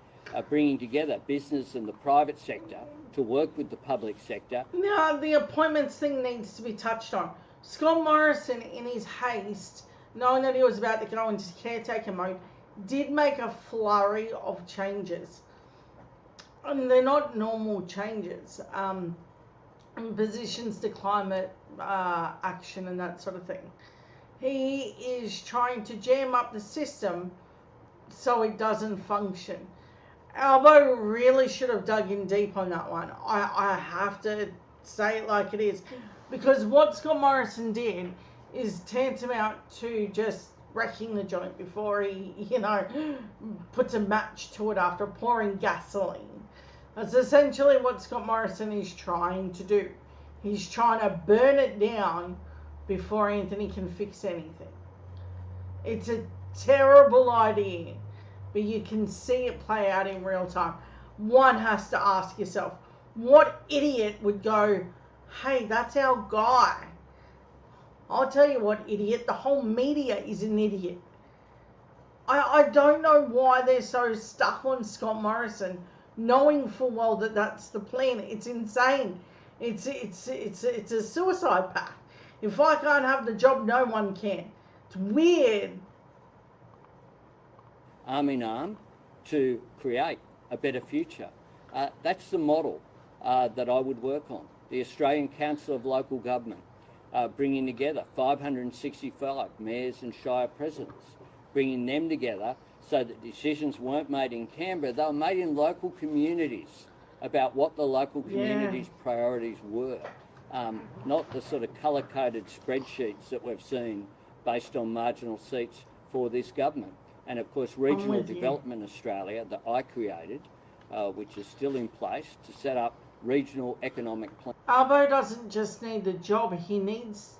bringing together business and the private sector to work with the public sector. Now, the appointments thing needs to be touched on. Scott Morrison, in his haste, knowing that he was about to go into caretaker mode, did make a flurry of changes. And they're not normal changes. In positions to climate action and that sort of thing. He is trying to jam up the system so it doesn't function. Albo really should have dug in deep on that one. I have to say it like it is. Because what Scott Morrison did is tantamount to just wrecking the joint before he, puts a match to it after pouring gasoline. That's essentially what Scott Morrison is trying to do. He's trying to burn it down before Anthony can fix anything. It's a terrible idea, but you can see it play out in real time. One has to ask yourself, what idiot would go, hey, that's our guy? I'll tell you what idiot, the whole media is an idiot. I don't know why they're so stuck on Scott Morrison, knowing full well that that's the plan. It's insane. It's a suicide pact. If I can't have the job, no one can. It's weird. Arm in arm to create a better future. That's the model that I would work on. The Australian Council of Local Government, bringing together 565 mayors and shire presidents, bringing them together so that decisions weren't made in Canberra, they were made in local communities about what the local community's priorities were, not the sort of colour-coded spreadsheets that we've seen based on marginal seats for this government. And of course, Regional Development Australia that I created, which is still in place to set up regional economic plans. Albo doesn't just need the job, he needs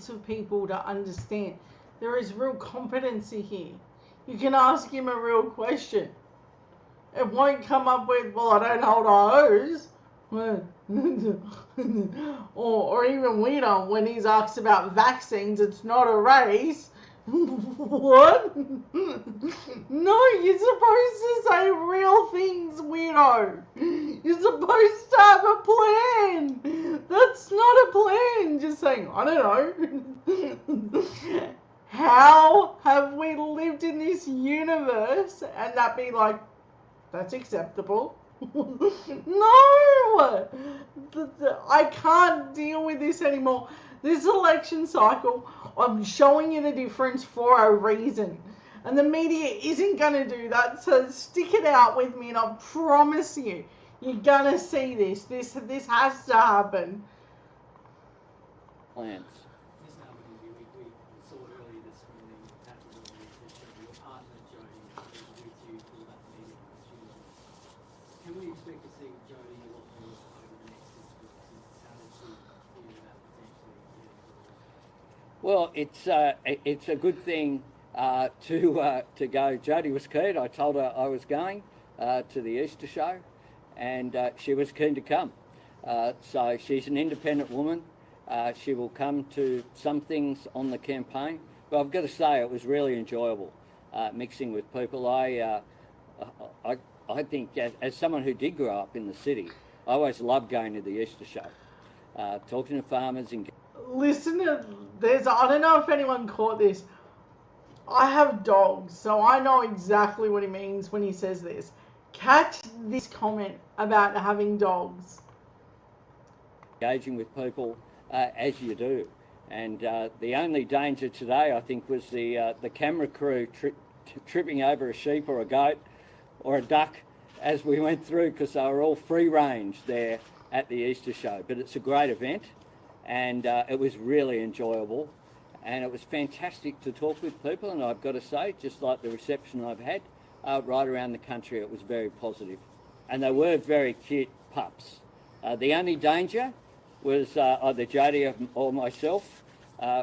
for people to understand there is real competency here. You can ask him a real question. It won't come up with, well, I don't hold a hose. or even weirder, when he's asked about vaccines, it's not a race. What? No, you're supposed to say real things, weirdo. You're supposed to have a plan. That's not a plan. Just saying, I don't know. How have we lived in this universe and that be like, that's acceptable? No! I can't deal with this anymore. This election cycle, I'm showing you the difference for a reason. And the media isn't going to do that, so stick it out with me and I promise you, you're going to see this. This has to happen. Plans. Can we expect to see Jodie a lot more over the next 6 months? How does she feel about potentially? Well, it's a good thing to go. Jodie was keen. I told her I was going to the Easter show, and she was keen to come. So she's an independent woman. She will come to some things on the campaign, but I've got to say it was really enjoyable mixing with people. I think as someone who did grow up in the city, I always loved going to the Easter show, talking to farmers and... Listen to this. I don't know if anyone caught this. I have dogs, so I know exactly what he means when he says this. Catch this comment about having dogs. Engaging with people as you do. And the only danger today, I think, was the camera crew tripping over a sheep or a goat or a duck as we went through, because they were all free range there at the Easter show. But it's a great event, and it was really enjoyable, and it was fantastic to talk with people. And I've got to say, just like the reception I've had right around the country, it was very positive, and they were very cute pups. The only danger was either Jodie or myself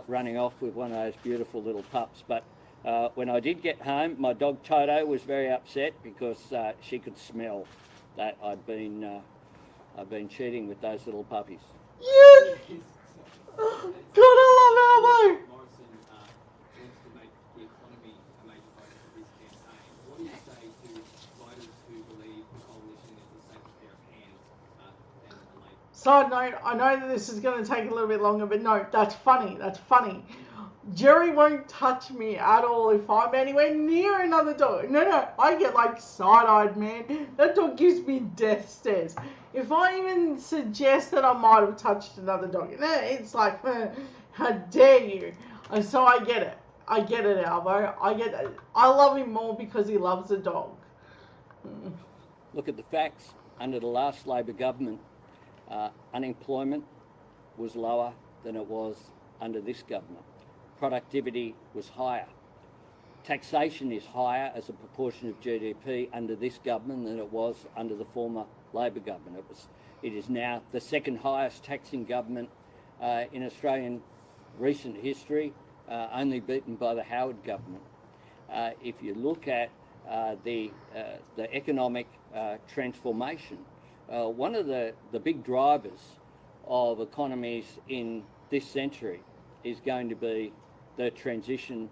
running off with one of those beautiful little pups. But when I did get home, my dog Toto was very upset because she could smell that I'd been cheating with those little puppies. Yes! God, I love Albo! Morrison wants to make the economy a major focus of his campaign. What do you say to voters who believe the coalition is a safer pair of hands than the Labor? Side note, I know that this is going to take a little bit longer, but no, that's funny. That's funny. Jerry won't touch me at all if I'm anywhere near another dog. No, I get like side-eyed, man. That dog gives me death stares. If I even suggest that I might have touched another dog, it's like, how dare you? So I get it. I get it, Albo. I get it. I love him more because he loves a dog. Look at the facts. Under the last Labor government, unemployment was lower than it was under this government. Productivity was higher. Taxation is higher as a proportion of GDP under this government than it was under the former Labor government. It is now the second highest taxing government in Australian recent history, only beaten by the Howard government. If you look at the economic transformation, one of the big drivers of economies in this century is going to be the transition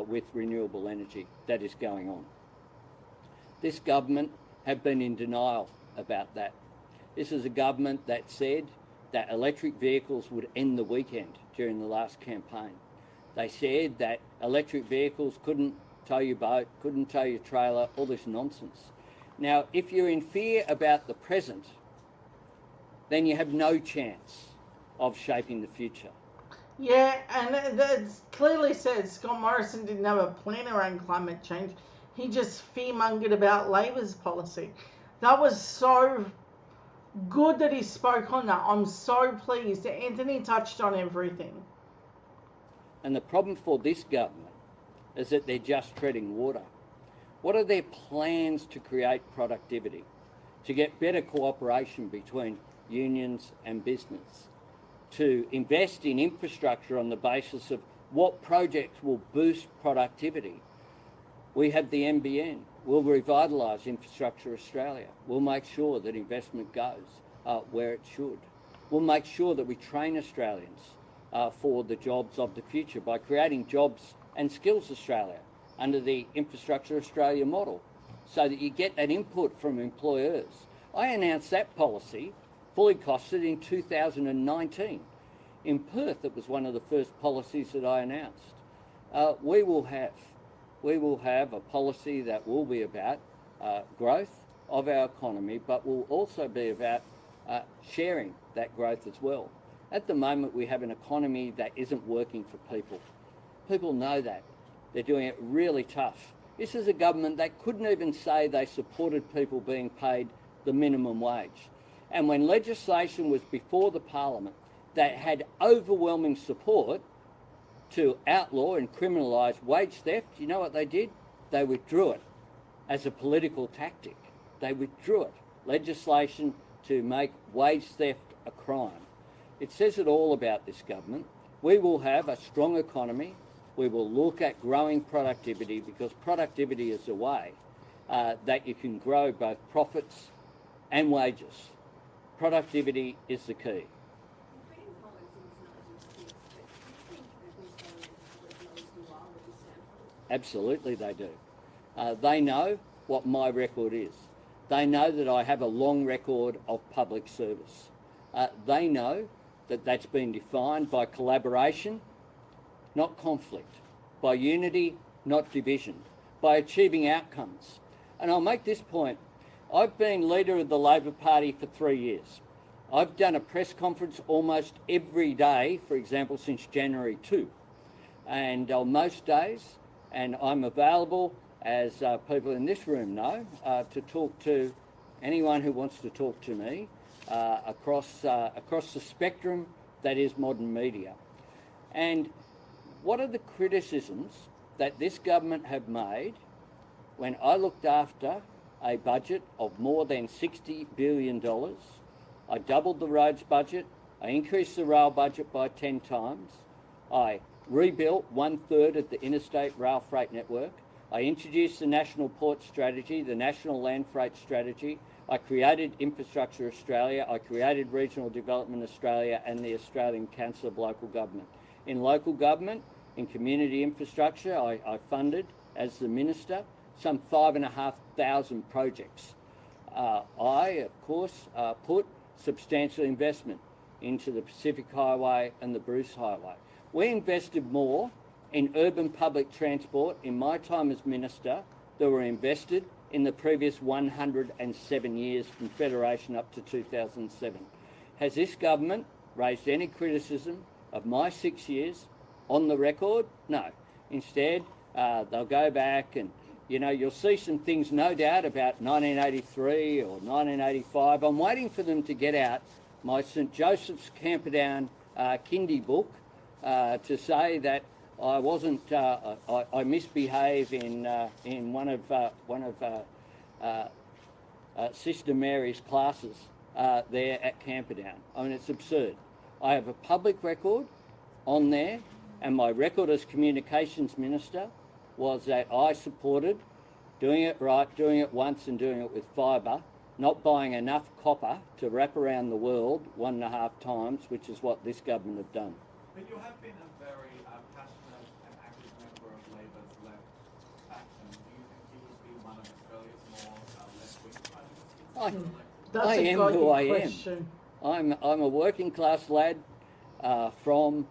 with renewable energy that is going on. This government have been in denial about that. This is a government that said that electric vehicles would end the weekend during the last campaign. They said that electric vehicles couldn't tow your boat, couldn't tow your trailer, all this nonsense. Now, if you're in fear about the present, then you have no chance of shaping the future. Yeah, and that clearly says Scott Morrison didn't have a plan around climate change. He just fear-mongered about Labor's policy. That was so good that he spoke on that. I'm so pleased. Anthony touched on everything. And the problem for this government is that they're just treading water. What are their plans to create productivity, to get better cooperation between unions and business, to invest in infrastructure on the basis of what projects will boost productivity? We have the NBN. We'll revitalise Infrastructure Australia. We'll make sure that investment goes where it should. We'll make sure that we train Australians for the jobs of the future by creating Jobs and Skills Australia under the Infrastructure Australia model, so that you get that input from employers. I announced that policy, fully costed, in 2019. In Perth, it was one of the first policies that I announced. We will have a policy that will be about growth of our economy, but will also be about sharing that growth as well. At the moment, we have an economy that isn't working for people. People know that. They're doing it really tough. This is a government that couldn't even say they supported people being paid the minimum wage. And when legislation was before the Parliament that had overwhelming support to outlaw and criminalise wage theft, you know what they did? They withdrew it as a political tactic. They withdrew it. Legislation to make wage theft a crime. It says it all about this government. We will have a strong economy. We will look at growing productivity, because productivity is a way that you can grow both profits and wages. Productivity is the key. Absolutely they do. They know what my record is. They know that I have a long record of public service. They know that that's been defined by collaboration, not conflict, by unity, not division, by achieving outcomes. And I'll make this point. I've been leader of the Labor Party for 3 years. I've done a press conference almost every day, for example, since January 2. And on most days, and I'm available, as people in this room know, to talk to anyone who wants to talk to me across the spectrum that is modern media. And what are the criticisms that this government have made when I looked after a budget of more than $60 billion? I doubled the roads budget. I increased the rail budget by 10 times. I rebuilt 1/3 of the interstate rail freight network. I introduced the National Port Strategy, the National Land Freight Strategy. I created Infrastructure Australia. I created Regional Development Australia and the Australian Council of Local Government. In local government, in community infrastructure, I funded, as the Minister, some 5,500 projects. I, of course, put substantial investment into the Pacific Highway and the Bruce Highway. We invested more in urban public transport in my time as Minister that were invested in the previous 107 years from Federation up to 2007. Has this government raised any criticism of my 6 years on the record? No. Instead, they'll go back and, you know, you'll see some things, no doubt, about 1983 or 1985. I'm waiting for them to get out my St Joseph's Camperdown kindy book to say that I wasn't, I misbehaved in one of Sister Mary's classes there at Camperdown. I mean, it's absurd. I have a public record on there, and my record as Communications Minister was that I supported doing it right, doing it once and doing it with fibre, not buying enough copper to wrap around the world 1.5 times, which is what this government have done. But you have been a very passionate and active member of the Labor's left faction, do you think he would be one of Australia's more left-wing prime ministers? That's I a am godly who I question. am. I'm a working class lad from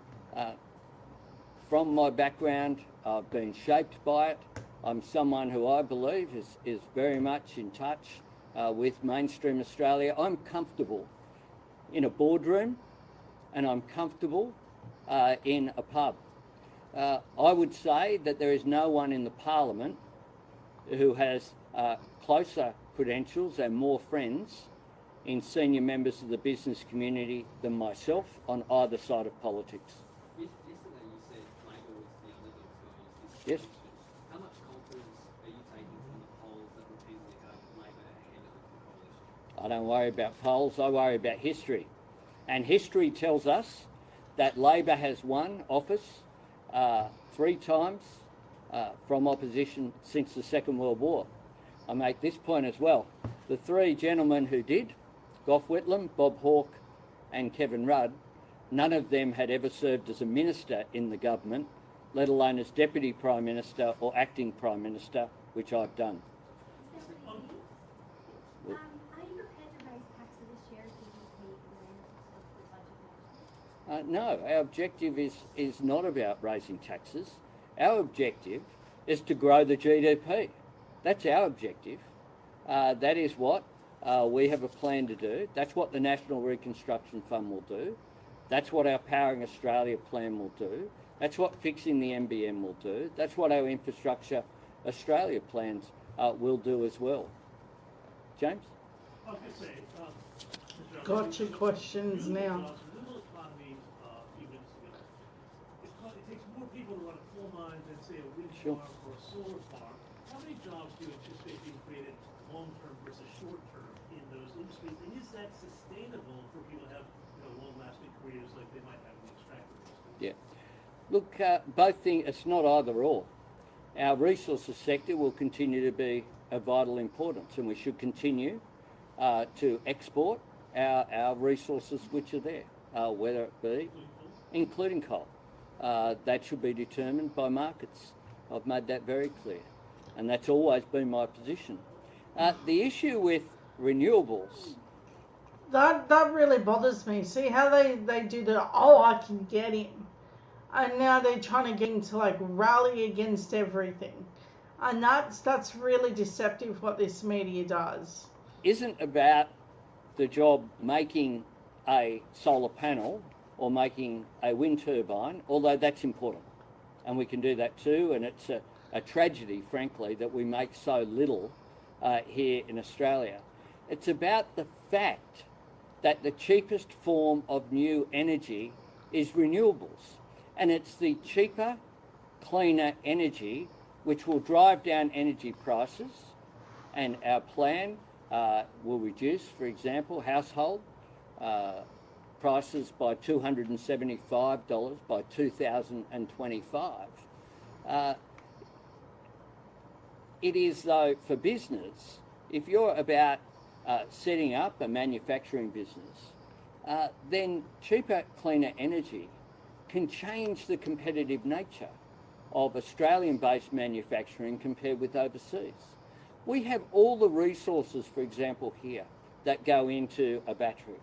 my background. I've been shaped by it. I'm someone who I believe is very much in touch with mainstream Australia. I'm comfortable in a boardroom and I'm comfortable in a pub. I would say that there is no one in the Parliament who has closer credentials and more friends in senior members of the business community than myself on either side of politics. Yesterday you said Labor was the underdogs going into this Yes. election. How much confidence are you taking from the polls that repeatedly have Labor ahead of the coalition? I don't worry about polls, I worry about history. And history tells us that Labor has won office 3 times from opposition since the Second World War. I make this point as well. The 3 gentlemen who did, Gough Whitlam, Bob Hawke and Kevin Rudd, none of them had ever served as a minister in the government, let alone as Deputy Prime Minister or Acting Prime Minister, which I've done. Are you prepared to raise taxes this year if you meet the budget? No, our objective is not about raising taxes. Our objective is to grow the GDP. That's our objective. That is what we have a plan to do. That's what the National Reconstruction Fund will do. That's what our Powering Australia plan will do. That's what fixing the NBN will do. That's what our Infrastructure Australia plans will do as well. James? I was going to say, Gotcha questions now. Little economy, a few minutes ago. It takes more people to run a coal mine than, say, a wind Sure. farm or a solar farm. How many jobs do you anticipate being created long-term versus short-term in those industries? And is that sustainable for people to have, long-lasting careers like they might have in the extractive industry? Yeah. Look, both things, it's not either or. Our resources sector will continue to be of vital importance, and we should continue to export our resources which are there, whether it be, including coal. That should be determined by markets. I've made that very clear, and that's always been my position. The issue with renewables, That really bothers me. See how they do the, I can get him. And now they're trying to get him to rally against everything. And that's really deceptive what this media does. isn't about the job making a solar panel or making a wind turbine, although that's important. And we can do that too, and it's a tragedy, frankly, that we make so little here in Australia. It's about the fact that the cheapest form of new energy is renewables. And it's the cheaper, cleaner energy which will drive down energy prices, and our plan will reduce, for example, household prices by $275 by 2025. It is, though, for business, if you're about setting up a manufacturing business, then cheaper, cleaner energy can change the competitive nature of Australian-based manufacturing compared with overseas. We have all the resources, for example, here that go into a battery.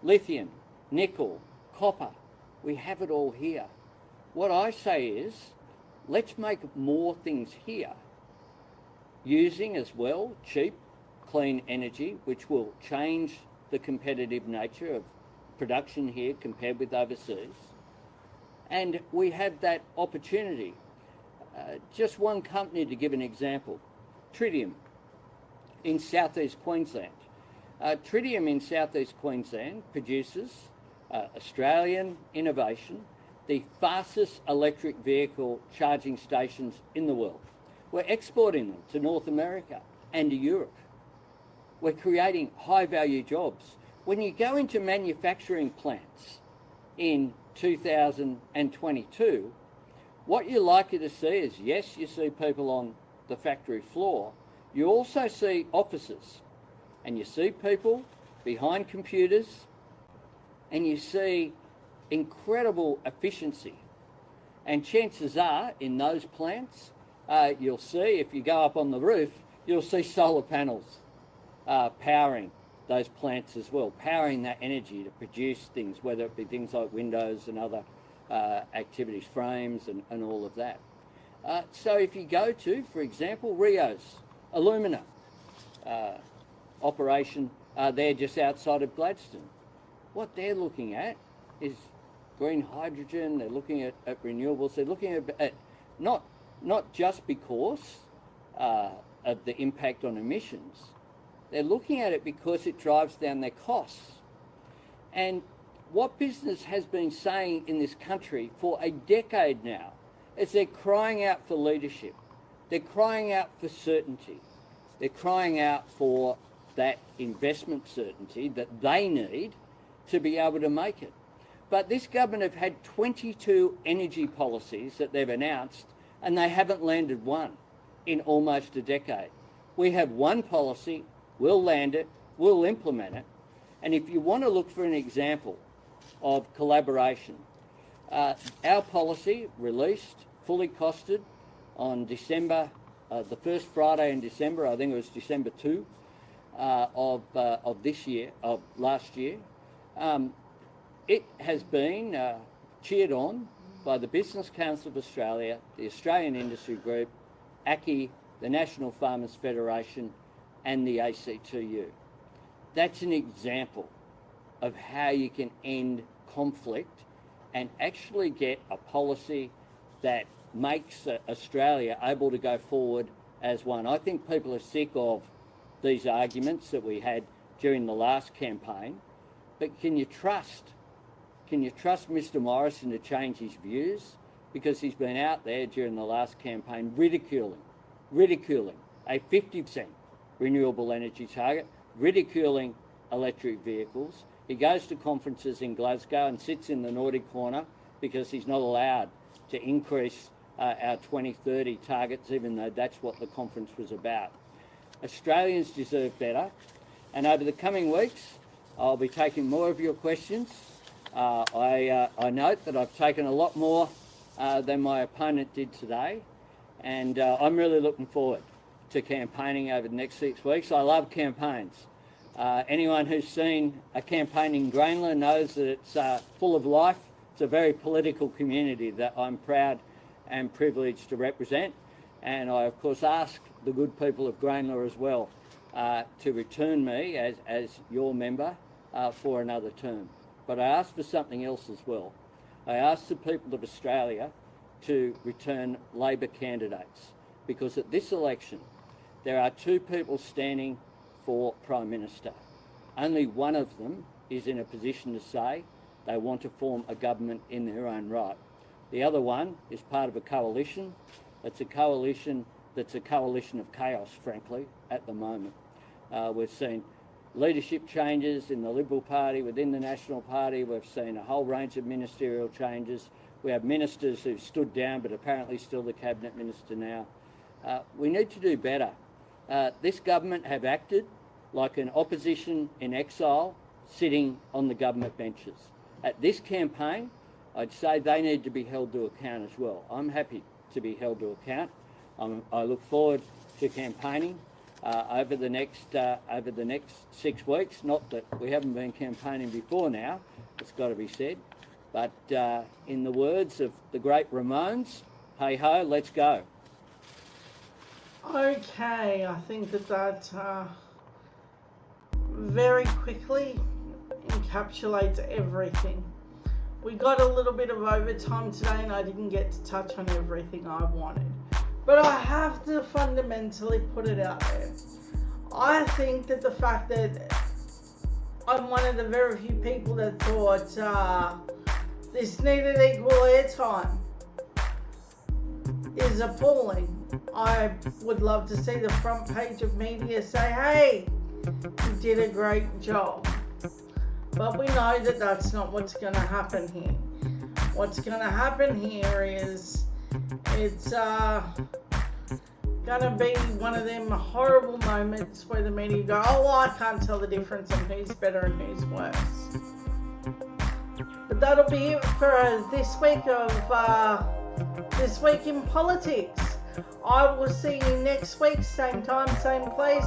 Lithium, nickel, copper, we have it all here. What I say is, let's make more things here, using as well cheap, clean energy, which will change the competitive nature of production here compared with overseas. And we have that opportunity. Just one company to give an example, Tritium in southeast Queensland. Tritium in southeast Queensland produces Australian innovation, the fastest electric vehicle charging stations in the world. We're exporting them to North America and to Europe. We're creating high value jobs. When you go into manufacturing plants in 2022, what you're likely to see is, yes, you see people on the factory floor, you also see offices, and you see people behind computers, and you see incredible efficiency. And chances are, in those plants, you'll see, if you go up on the roof, you'll see solar panels powering those plants as well, powering that energy to produce things, whether it be things like windows and other activities, frames and all of that. So if you go to, for example, Rio's alumina operation, they're just outside of Gladstone. What they're looking at is green hydrogen, they're looking at renewables, they're looking at not just because of the impact on emissions, they're looking at it because it drives down their costs. And what business has been saying in this country for a decade now is they're crying out for leadership. They're crying out for certainty. They're crying out for that investment certainty that they need to be able to make it. But this government have had 22 energy policies that they've announced, and they haven't landed one in almost a decade. We have one policy, we'll land it, we'll implement it. And if you want to look for an example of collaboration, our policy released, fully costed on December, the first Friday in December, I think it was December 2 of this year, of last year. It has been cheered on by the Business Council of Australia, the Australian Industry Group, ACCI, the National Farmers Federation, and the ACTU. That's an example of how you can end conflict and actually get a policy that makes Australia able to go forward as one. I think people are sick of these arguments that we had during the last campaign, but can you trust Mr. Morrison to change his views? Because he's been out there during the last campaign ridiculing a 50% renewable energy target, ridiculing electric vehicles. He goes to conferences in Glasgow and sits in the Nordic corner because he's not allowed to increase our 2030 targets, even though that's what the conference was about. Australians deserve better, and over the coming weeks, I'll be taking more of your questions. I note that I've taken a lot more than my opponent did today, and I'm really looking forward to campaigning over the next 6 weeks. I love campaigns. Anyone who's seen a campaign in Grainler knows that it's full of life. It's a very political community that I'm proud and privileged to represent, and I of course ask the good people of Grainler as well to return me as your member for another term. But I ask for something else as well. I ask the people of Australia to return Labor candidates, because at this election there are two people standing for Prime Minister. Only one of them is in a position to say they want to form a government in their own right. The other one is part of a coalition. It's a coalition that's a coalition of chaos, frankly, at the moment. We've seen leadership changes in the Liberal Party, within the National Party. We've seen a whole range of ministerial changes. We have ministers who've stood down but apparently still the Cabinet Minister now. We need to do better. This government have acted like an opposition in exile sitting on the government benches. At this campaign, I'd say they need to be held to account as well. I'm happy to be held to account. I look forward to campaigning over the next 6 weeks. Not that we haven't been campaigning before now, it's got to be said. But in the words of the great Ramones, hey ho, let's go. Okay, I think that very quickly encapsulates everything. We got a little bit of overtime today and I didn't get to touch on everything I wanted. But I have to fundamentally put it out there. I think that the fact that I'm one of the very few people that thought this needed equal airtime is appalling. I would love to see the front page of media say, hey, you did a great job. But we know that that's not what's going to happen here. What's going to happen here is it's going to be one of them horrible moments where the media go, oh, I can't tell the difference on who's better and who's worse. But that'll be it for this week of This Week in Politics. I will see you next week, same time, same place.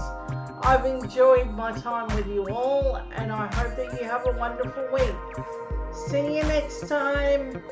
I've enjoyed my time with you all, and I hope that you have a wonderful week. See you next time.